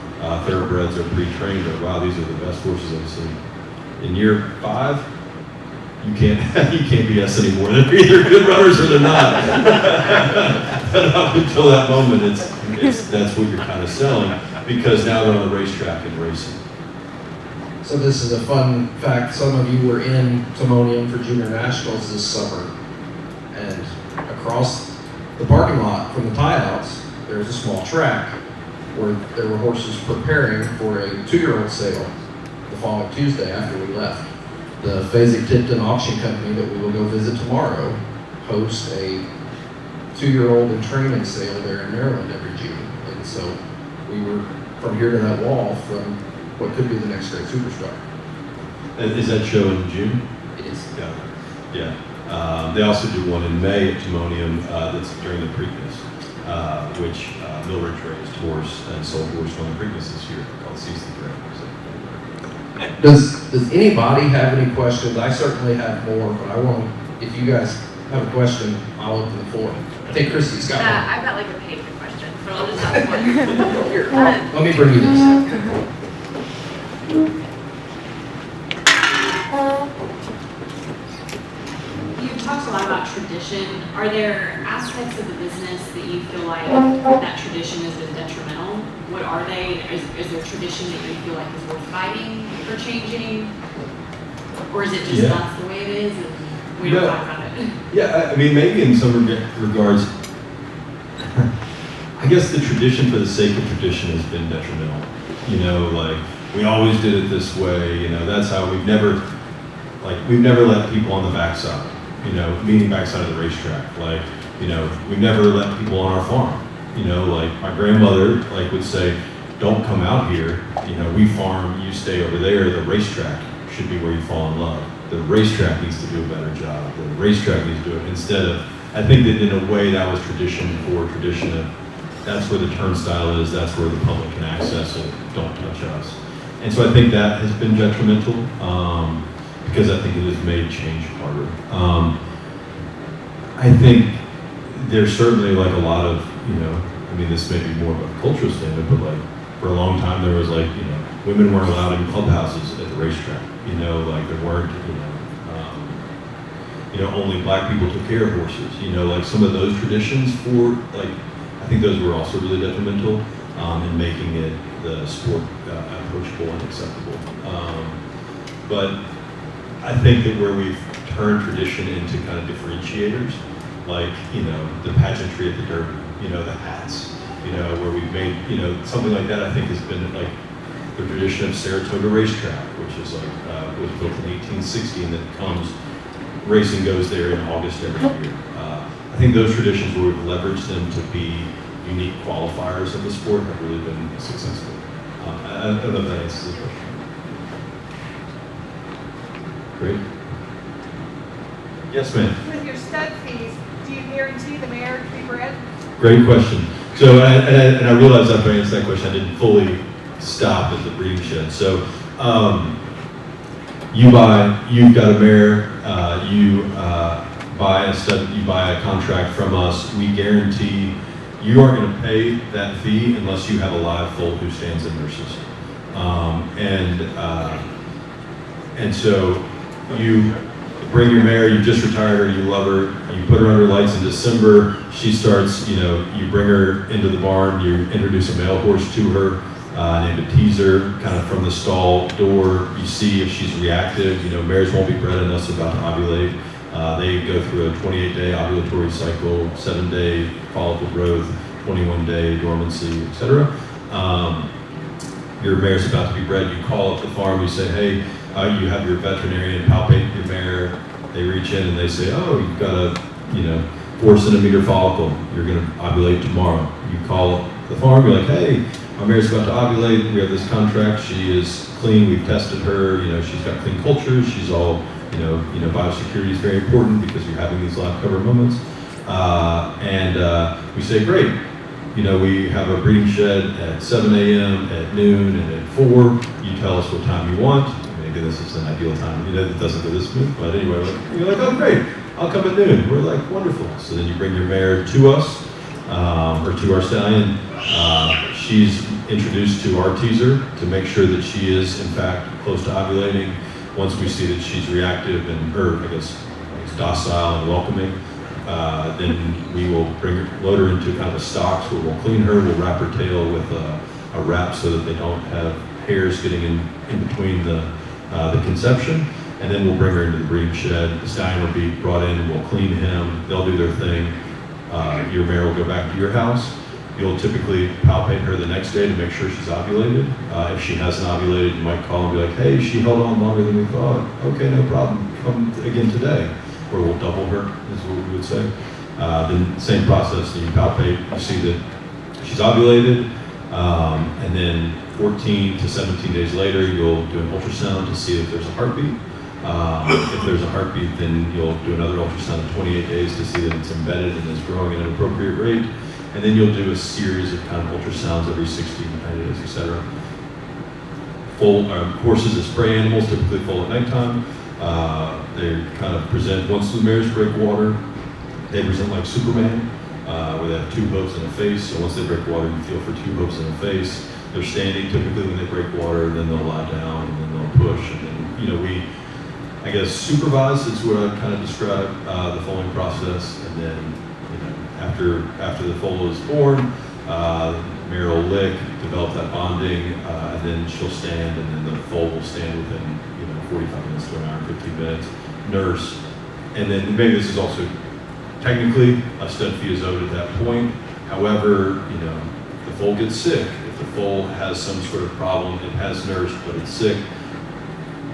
thoroughbreds are pre-trained, but wow, these are the best horses I've seen. In year 5, you can't BS anymore. They're either good runners or they're not. But up until that moment, that's what you're kind of selling, because now they're on the racetrack and racing. So this is a fun fact. Some of you were in Symposium for Junior Nationals this summer, and across the parking lot from the tie-outs, there was a small track where there were horses preparing for a 2-year-old sale the following Tuesday after we left. The Fasig-Tipton Auction Company that we will go visit tomorrow hosts a 2-year-old in training sale there in Maryland every June. And so we were from here to that wall from what could be the next great superstar. And is that show in June? It is. Yeah. They also do one in May at Timonium that's during the Preakness, which Millridge raised horse and sold horse from the Preakness this year called Seize the Crown. Does anybody have any questions? I certainly have more, but I want, if you guys have a question, I'll open the floor. I think Christy's got one. I've got like a paper question, but I'll just ask one. Here, let me bring you this. You've talked a lot about tradition. Are there aspects of the business that you feel like that tradition has been detrimental? What are they? Is there tradition that you feel like is worth fighting or changing? Or is it just that's the way it is and we don't talk about it? Yeah, I mean, maybe in some regards, I guess the tradition for the sake of tradition has been detrimental. Like, we always did it this way, that's how we've never let people on the backside, meaning backside of the racetrack. We've never let people on our farm, You know, like my grandmother like would say, don't come out here, you know, we farm, you stay over there, the racetrack should be where you fall in love. The racetrack needs to do a better job, the racetrack needs to do it, instead of, I think that in a way that was tradition for tradition of, that's where the turnstile is, that's where the public can access it, don't touch us. And so I think that has been detrimental, because I think it has made change harder. I think there's certainly like a lot of, you know, I mean, this may be more of a cultural statement, but like for a long time there was like, you know, women weren't allowed in clubhouses at the racetrack. You know, like there weren't, you know, only black people took care of horses. You know, like some of those traditions for like, I think those were also really detrimental in making it the sport approachable and acceptable. But I think that where we've turned tradition into kind of differentiators, like, you know, the pageantry at the Derby, you know, the hats, you know, where we've made, you know, something like that I think has been like the tradition of Saratoga Racetrack, which is like, was built in 1860 and that comes, racing goes there in August every year. I think those traditions where we've leveraged them to be unique qualifiers of the sport have really been successful. I don't know if that answers the question. Great. Yes, ma'am. With your stud fees, do you guarantee the mare to be bred? Great question. So, and I realized after I answered that question, I didn't fully stop at the breeding shed. So, you've got a mare, you buy a stud, you buy a contract from us. We guarantee you aren't going to pay that fee unless you have a live foal who stands and nurses. And so you bring your mare, you just retired her, you love her, you put her under lights in December, she starts, you know, you bring her into the barn, you introduce a male horse to her, named a teaser, kind of from the stall door, you see if she's reactive. You know, mares won't be bred unless they're about to ovulate. They go through a 28-day ovulatory cycle, 7-day follicle growth, 21-day dormancy, etc. Your mare's about to be bred, you call up the farm, you say, hey, you have your veterinarian palpate your mare. They reach in and they say, oh, you've got a, you know, 4-centimeter follicle. You're going to ovulate tomorrow. You call the farm. You're like, hey, my mare's about to ovulate. We have this contract. She is clean. We've tested her. You know, she's got clean cultures. She's all, you know, biosecurity is very important because you're having these live cover moments. We say, great. You know, we have a breeding shed at 7 a.m., at noon, and at 4. You tell us what time you want. Maybe this is an ideal time. You know, it doesn't go this smooth, but anyway, you're like, oh, great. I'll come at noon. We're like, wonderful. So then you bring your mare to us, or to our stallion. She's introduced to our teaser to make sure that she is, in fact, close to ovulating. Once we see that she's reactive and, docile and welcoming, then we will load her into kind of a stocks where we'll clean her, we'll wrap her tail with a wrap so that they don't have hairs getting in between the conception, and then we'll bring her into the breeding shed. The stallion will be brought in, we'll clean him, they'll do their thing. Your mare will go back to your house. You'll typically palpate her the next day to make sure she's ovulated. If she hasn't ovulated, you might call and be like, hey, she held on longer than we thought. Okay, no problem, come again today. Or we'll double her, is what we would say. Then same process, you palpate, you see that she's ovulated, and then 14 to 17 days later, you'll do an ultrasound to see if there's a heartbeat. If there's a heartbeat, then you'll do another ultrasound in 28 days to see that it's embedded and is growing at an appropriate rate. And then you'll do a series of kind of ultrasounds every 60 to 90 days, etc. Horses as prey animals typically foal at nighttime. They kind of present, once the mares break water, they present like Superman, where they have 2 hooves and a face. So once they break water, you feel for 2 hooves and a face. They're standing typically when they break water, and then they'll lie down, and then they'll push. And then, you know, we, I guess, supervise is what I kind of describe the foaling process. And then, you know, after the foal is born, mare will lick, develop that bonding, and then she'll stand, and then the foal will stand within, you know, 45 minutes to an hour, 15 minutes, nurse. And then maybe this is also technically a stud fee is owed at that point. However, you know, the foal gets sick. If the foal has some sort of problem, it has nursed, but it's sick,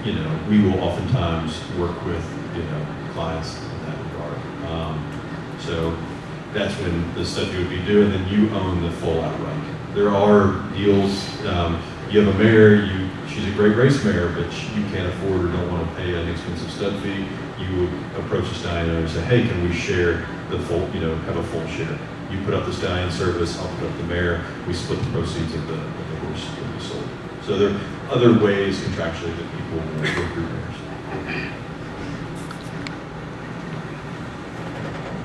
you know, we will oftentimes work with, you know, clients in that regard. So that's when the stuff you would be doing, and then you own the full outright. There are deals, you have a mare, she's a great race mare, but you can't afford or don't want to pay an expensive stud fee. You would approach the stallion owner and say, hey, can we share the full, have a full share? You put up the stallion service, I'll put up the mare, we split the proceeds of the horse that we sold. So there are other ways contractually that people will work through mares.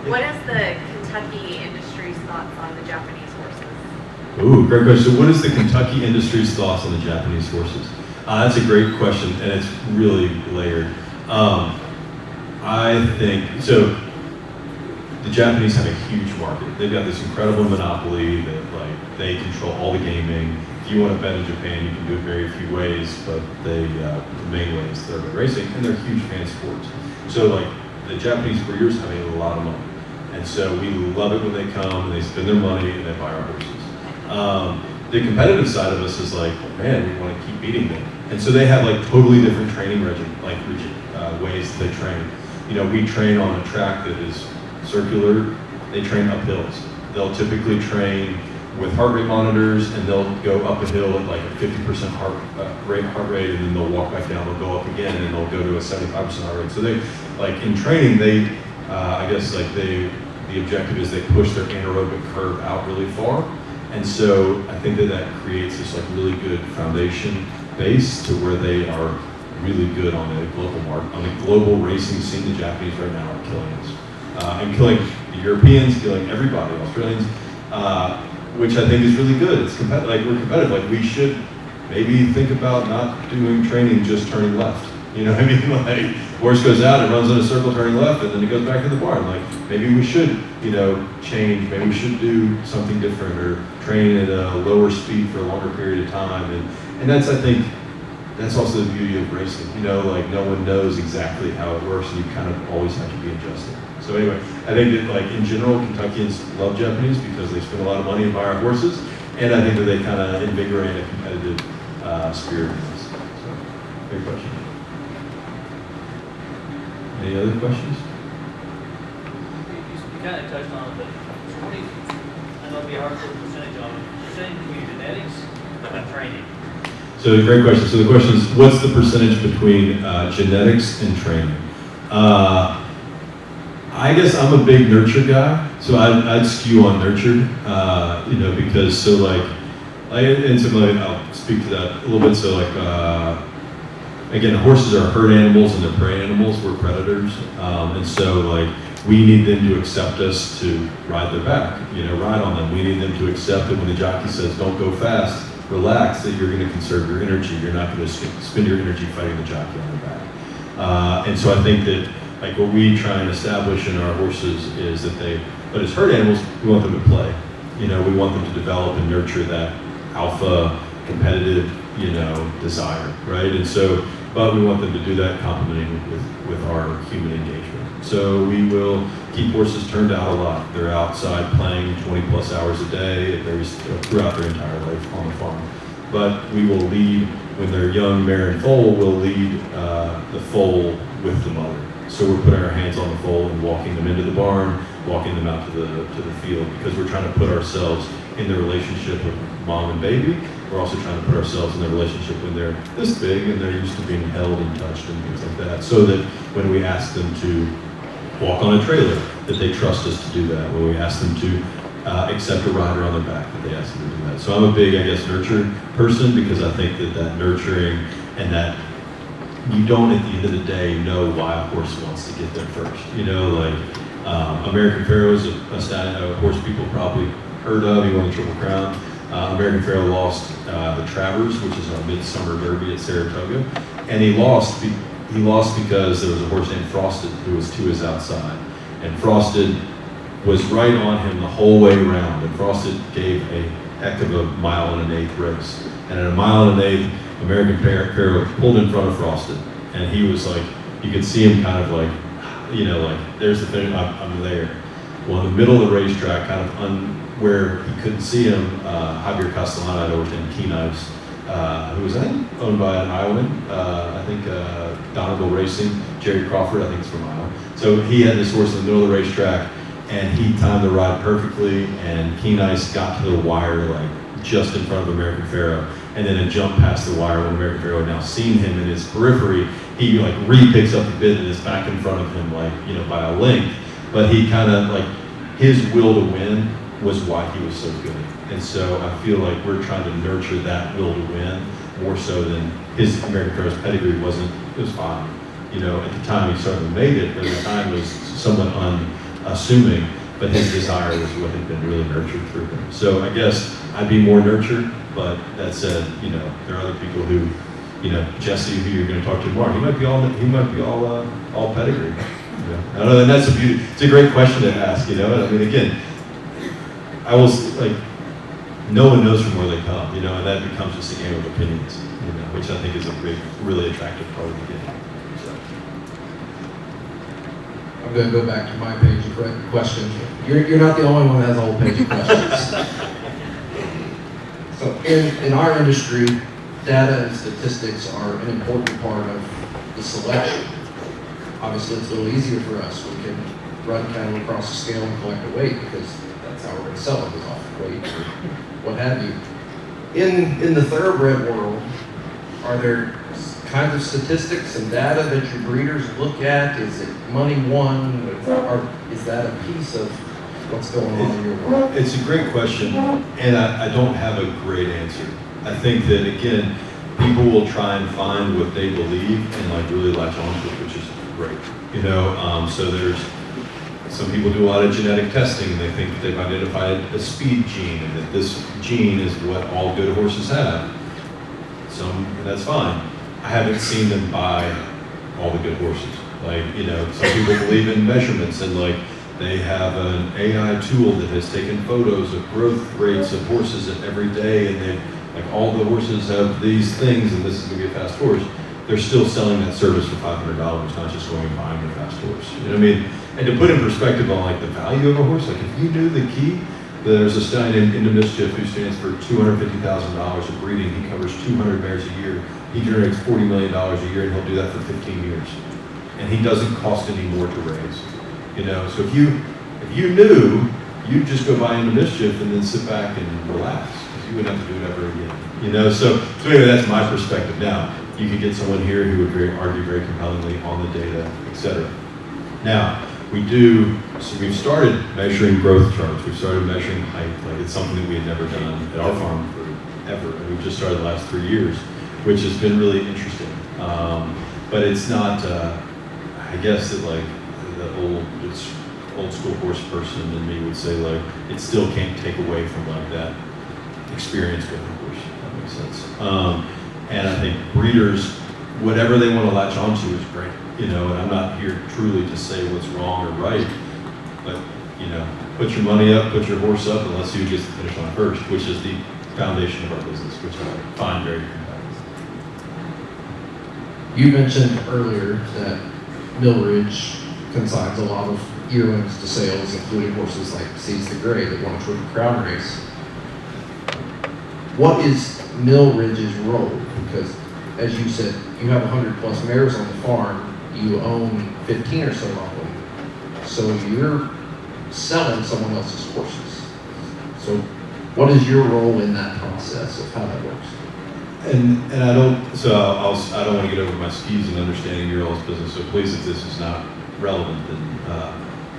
What is the Kentucky industry's thoughts on the Japanese horses? Ooh, great question. So what is the Kentucky industry's thoughts on the Japanese horses? That's a great question, and it's really layered. I think, so the Japanese have a huge market. They've got this incredible monopoly that they control all the gaming. If you want to bet in Japan, you can do it very few ways, but the main way is thoroughbred racing, and they're huge fan sports. So the Japanese breeders have a lot of money. And so we love it when they come and they spend their money and they buy our horses. The competitive side of us is man, we want to keep beating them. And so they have totally different training ways that they train. We train on a track that is circular. They train up hills. They'll typically train with heart rate monitors, and they'll go up a hill at a 50% heart rate, and then they'll walk back down. They'll go up again, and then they'll go to a 75% heart rate. So they, in training, they, the objective is they push their anaerobic curve out really far. And so I think that creates this really good foundation base to where they are really good on the global market, on the global racing scene. The Japanese right now are killing us, and killing the Europeans, killing everybody, Australians, which I think is really good. It's competitive. We're competitive. We should maybe think about not doing training just turning left. You know what I mean? Horse goes out, it runs in a circle turning left, and then it goes back to the barn. Maybe we should, change. Maybe we should do something different, or train at a lower speed for a longer period of time. And that's, I think, that's also the beauty of racing. No one knows exactly how it works, and you kind of always have to be adjusted. So anyway, I think that in general, Kentuckians love Japanese because they spend a lot of money and buy our horses, and I think that they kind of invigorate a competitive spirit in us. So, great question. Any other questions? You kind of touched on it, but I know it'd be hard to put a percentage on it. Percentage between genetics and training. So great question. So the question is, what's the percentage between genetics and training? I guess I'm a big nurture guy, so I'd skew on nurtured, because and so I'll speak to that a little bit. So again, horses are herd animals and they're prey animals. We're predators, and so we need them to accept us to ride their back, ride on them. We need them to accept that when the jockey says, don't go fast, relax, that you're going to conserve your energy. You're not going to spend your energy fighting the jockey on their back. And so I think that what we try and establish in our horses is that but as herd animals, we want them to play. We want them to develop and nurture that alpha competitive, desire, right? And so, but we want them to do that complementing with our human engagement. So we will keep horses turned out a lot. They're outside playing 20 plus hours a day throughout their entire life on the farm. But we will lead, when they're young, mare and foal, we'll lead the foal with the mother. So we're putting our hands on the foal and walking them into the barn, walking them out to the field, because we're trying to put ourselves in the relationship with mom and baby. We're also trying to put ourselves in the relationship when they're this big and they're used to being held and touched and things like that, so that when we ask them to walk on a trailer, that they trust us to do that. When we ask them to accept a rider on their back, that they ask them to do that. So I'm a big, nurture person, because I think that nurturing and that you don't, at the end of the day, know why a horse wants to get there first. American Pharoah is a horse people probably heard of. He won the Triple Crown. American Pharoah lost the Travers, which is our midsummer derby at Saratoga, and he lost because there was a horse named Frosted who was to his outside, and Frosted was right on him the whole way around, and Frosted gave a heck of a 1 1/8 race, and at a 1 1/8, American Pharoah pulled in front of Frosted, and he was you could see him kind of there's the thing, I'm there. Well, in the middle of the racetrack, kind of where he couldn't see him, Javier Castellano had over him, Keen Eyes, who was, I think, owned by an Iowan, Donegal Racing, Jerry Crawford, I think, is from Iowa. So he had this horse in the middle of the racetrack, and he timed the ride perfectly, and Keen Ice got to the wire like just in front of American Pharoah, and then it jumped past the wire when American Pharoah had now seen him in his periphery. He like re-picks up the bit and is back in front of him, like, you know, by a length. But he kind of like, his will to win was why he was so good. And so I feel like we're trying to nurture that will to win more so than his American Pharoah's pedigree wasn't, it was fine. You know, at the time he certainly made it, but at the time was somewhat unassuming, but his desire was what had been really nurtured through him. So I guess I'd be more nurtured, but that said, you know, there are other people who, you know, Jesse, who you're going to talk to tomorrow, he might be all pedigree. You know? I don't know, and that's it's a great question to ask, you know. And I mean, again, I will like, no one knows from where they come, you know, and that becomes just a game of opinions, you know, which I think is a big, really attractive part of the game. So. I'm going to go back to my page of questions. You're not the only one that has a whole page of questions. So in our industry, data and statistics are an important part of the selection. Obviously, it's a little easier for us. We can run cattle across the scale and collect a weight because that's how we're going to sell it, is off the weight or what have you. In the thoroughbred world, are there kinds of statistics and data that your breeders look at? Is it money one? Or is that a piece of what's going on in your world? It's a great question, and I don't have a great answer. I think that, again, people will try and find what they believe and like really latch onto it, which is great. You know, so there's some people do a lot of genetic testing and they think that they've identified a speed gene and that this gene is what all good horses have. And that's fine. I haven't seen them buy all the good horses. Like, you know, some people believe in measurements and like they have an AI tool that has taken photos of growth rates of horses every day and they like all the horses have these things and this is gonna be a fast horse. They're still selling that service for $500, not just going and buying a fast horse. You know what I mean? And to put in perspective on like the value of a horse, like if you knew the key, there's a stallion in the Mischief who stands for $250,000 of breeding. He covers 200 mares a year. He generates $40 million a year, and he'll do that for 15 years. And he doesn't cost any more to raise. You know, so if you knew, you'd just go buy into Mischief and then sit back and relax. You wouldn't have to do it ever again. You know, so anyway, that's my perspective. Now, you could get someone here who would argue very compellingly on the data, et cetera. Now, we've started measuring growth charts. We've started measuring height. Like it's something that we had never done at our farm forever. And we've just started the last 3 years, which has been really interesting. But it's not, I guess that like it's old school horse person in me would say like, it still can't take away from like that experience with the horse, if that makes sense. And I think breeders, whatever they want to latch onto is great. You know, and I'm not here truly to say what's wrong or right, but, you know, put your money up, put your horse up, and let's see who gets the finish line first, which is the foundation of our business, which I find very compelling. You mentioned earlier that Mill Ridge consigns a lot of yearlings to sales, including horses like Seize the Gray that won a Triple Crown race. What is Mill Ridge's role? Because, as you said, you have 100+ mares on the farm. You own 15 or so of them. So you're selling someone else's horses. So what is your role in that process of how that works? And I don't want to get over my skis in understanding your all's business. So please, if this is not relevant,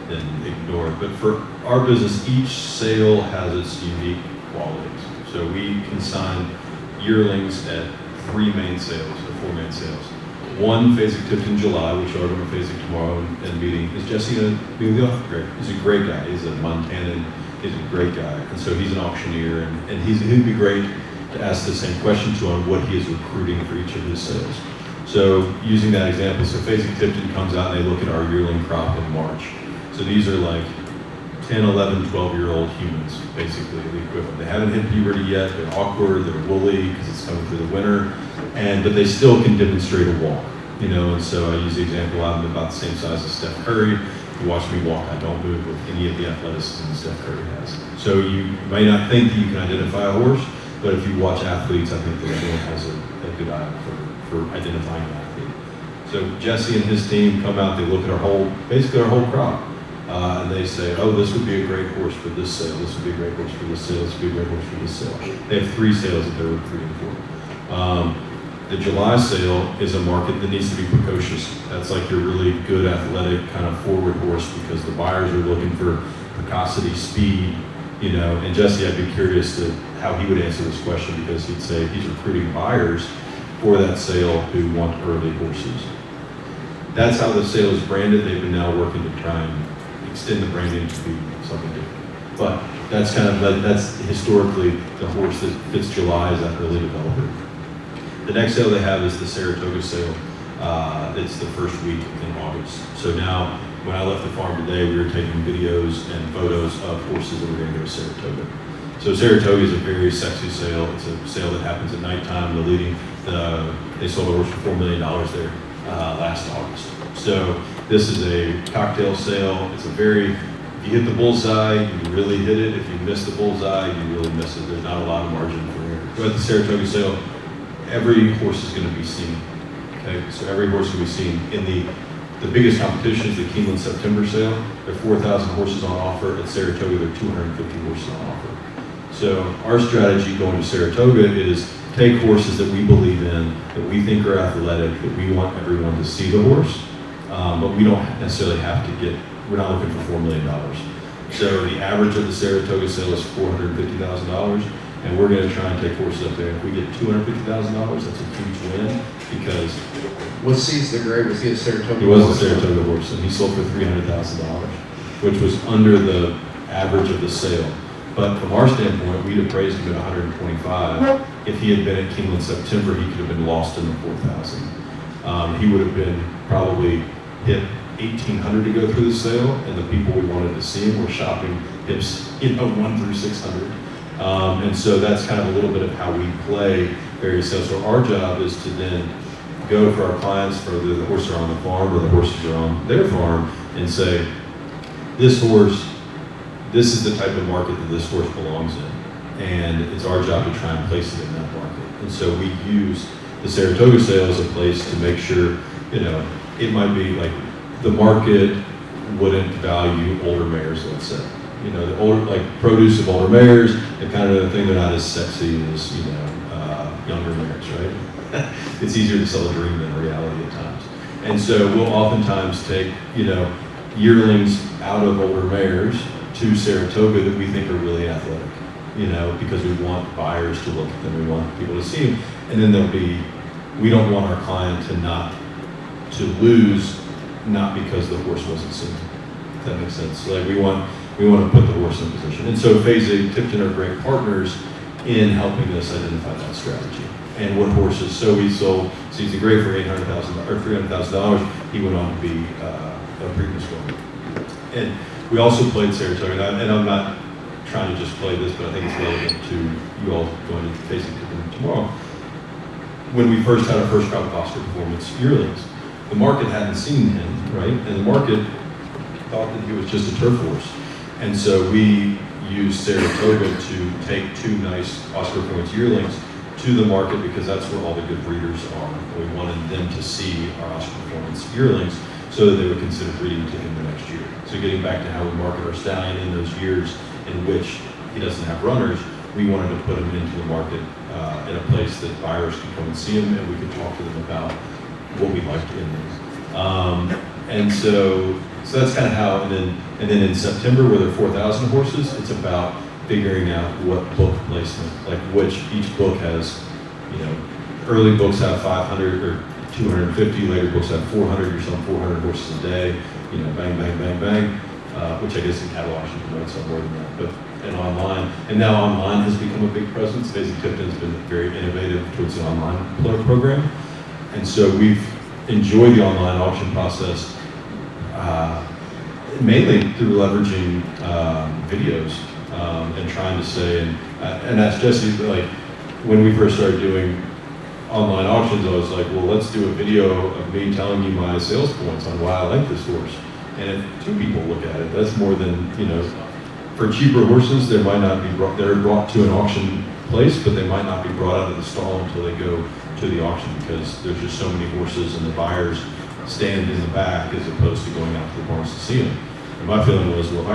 then ignore it. But for our business, each sale has its unique qualities. So we consign yearlings at 3 main sales or 4 main sales. One phasing tipped in July, which are going to phasing tomorrow and meeting. Is Jesse going to be with you? Great. He's a great guy. He's a Montanan. He's a great guy. And so he's an auctioneer. And he'd be great to ask the same question to on what he is recruiting for each of his sales. So using that example, so Phasing Tipton comes out and they look at our yearling crop in March. So these are like 10, 11, 12-year-old humans, basically, the equivalent. They haven't hit puberty yet. They're awkward. They're woolly because it's coming through the winter. But they still can demonstrate a walk, you know, and so I use the example, I'm about the same size as Steph Curry. You watch me walk, I don't move with any of the athleticism Steph Curry has. So you may not think that you can identify a horse, but if you watch athletes, I think that everyone has a good eye for identifying an athlete. So Jesse and his team come out, they look at basically our whole crop, and they say, oh, this would be a great horse for this sale, this would be a great horse for this sale, this would be a great horse for this sale. They have 3 sales that they're recruiting for. The July sale is a market that needs to be precocious. That's like your really good athletic kind of forward horse because the buyers are looking for precocity, speed, you know, and Jesse, I'd be curious to how he would answer this question because he'd say he's recruiting buyers for that sale who want early horses. That's how the sale is branded. They've been now working to try and extend the branding to be something different. But that's kind of like, that's historically the horse that fits July is that early developer. The next sale they have is the Saratoga sale. It's the first week in August. So now, when I left the farm today, we were taking videos and photos of horses that were going to go to Saratoga. So Saratoga is a very sexy sale. It's a sale that happens at nighttime. They sold a horse for $4 million there last August. So this is a cocktail sale. It's a very, if you hit the bullseye, you really hit it. If you miss the bullseye, you really miss it. There's not a lot of margin for error. But at the Saratoga sale, every horse is going to be seen. Okay, so every horse will be seen. In the biggest competition is the Keeneland September sale. There are 4,000 horses on offer. At Saratoga, there are 250 horses on offer. So our strategy going to Saratoga is take horses that we believe in, that we think are athletic, that we want everyone to see the horse, but we don't necessarily have to get, we're not looking for $4 million. So the average of the Saratoga sale is $450,000, and we're going to try and take horses up there. If we get $250,000, that's a huge win because Was Seize the Gray, was he a Saratoga? he was a horse? Saratoga horse, and he sold for $300,000, which was under the average of the sale. But from our standpoint, we'd appraised him at 125. If he had been at Keeneland September, he could have been lost in the 4,000. He would have been probably hit 1,800 to go through the sale, and the people we wanted to see him were shopping hips, 1 through 600. And so that's kind of a little bit of how we play various sales. So our job is to then go for our clients, whether the horses are on the farm or the horses are on their farm, and say, this horse, this is the type of market that this horse belongs in. And it's our job to try and place it in that market. And so we use the Saratoga sale as a place to make sure, you know, it might be like the market wouldn't value older mares, let's say. You know, the older, like produce of older mares, the kind of thing, they're not as sexy as, you know, younger mares, right? It's easier to sell a dream than a reality at times. And so we'll oftentimes take, you know, yearlings out of older mares to Saratoga that we think are really athletic, you know, because we want buyers to look at them, we want people to see them, and then there'll be, we don't want our client to lose, not because the horse wasn't seen. If that makes sense. Like we want to put the horse in position. And so Phase 8 Tipton are great partners in helping us identify that strategy and what horses. So we sold Seize the Gray for $800,000 or $300,000. He went on to be a Preakness winner. And we also played Saratoga, and I'm not trying to just play this, but I think it's relevant to you all going to Phase 8 Tipton tomorrow. When we first had our first crop of Oscar performance yearlings, the market hadn't seen him, right? And the market thought that he was just a turf horse. And so we used Saratoga to take 2 nice Oscar performance yearlings to the market because that's where all the good breeders are. We wanted them to see our Oscar performance yearlings so that they would consider breeding to him the next year. So getting back to how we market our stallion in those years in which he doesn't have runners, we wanted to put him into the market in a place that buyers could come and see him and we could talk to them about what we liked in them. And so that's kind of how, and then in September, where there are 4,000 horses, it's about figuring out what book placement, like which each book has, you know, early books have 500 or 250, later books have 400, you're selling 400 horses a day, you know, bang, bang, bang, bang, which I guess in cattle auction you might sell more than that, but, and online, and now online has become a big presence. Phase 8 Tipton's been very innovative towards the online program, and so we've enjoyed the online auction process, mainly through leveraging videos and trying to say, and that's Jesse, like when we first started doing online auctions, I was like, well, let's do a video of me telling you my sales points on why I like this horse. And if 2 people look at it, that's more than, you know, for cheaper horses, they might not be brought, they're brought to an auction place, but they might not be brought out of the stall until they go to the auction because there's just so many horses and the buyers stand in the back as opposed to going out to the barns to see them. And my feeling was, well,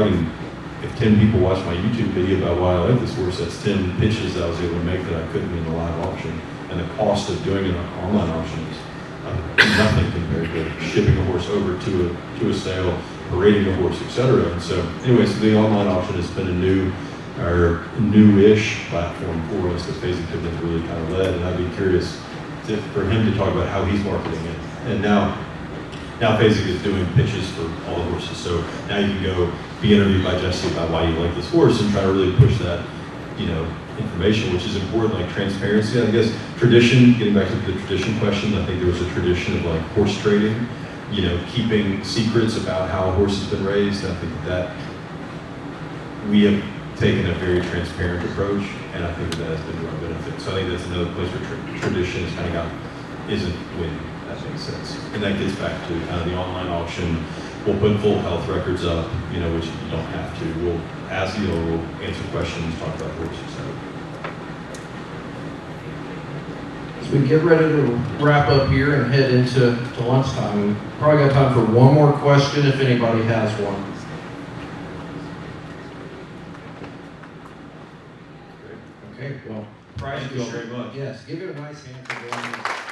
if 10 people watch my YouTube video about why I like this horse, that's 10 pitches that I was able to make that I couldn't in a live auction. And the cost of doing an online auction is nothing compared to shipping a horse over to a sale, parading a horse, etc. And so, anyway, so the online auction has been a newish platform for us that Phasing has really kind of led. And I'd be curious for him to talk about how he's marketing it. And now Phasing is doing pitches for all the horses. So now you can go be interviewed by Jesse about why you like this horse and try to really push that, information, which is important, like transparency. I guess tradition, getting back to the tradition question, I think there was a tradition of like horse trading, keeping secrets about how a horse has been raised. I think that we have taken a very transparent approach, and I think that has been to our benefit. So I think that's another place where tradition is kind of isn't winning. That makes sense. And that gets back to kind of the online auction. We'll put full health records up, which you don't have to. We'll ask, we'll answer questions, talk about horses, etc. As we get ready to wrap up here and head into lunchtime, we probably got time for one more question if anybody has one. Okay, well, Thank you all very much. Yes, give it a nice hand for doing this.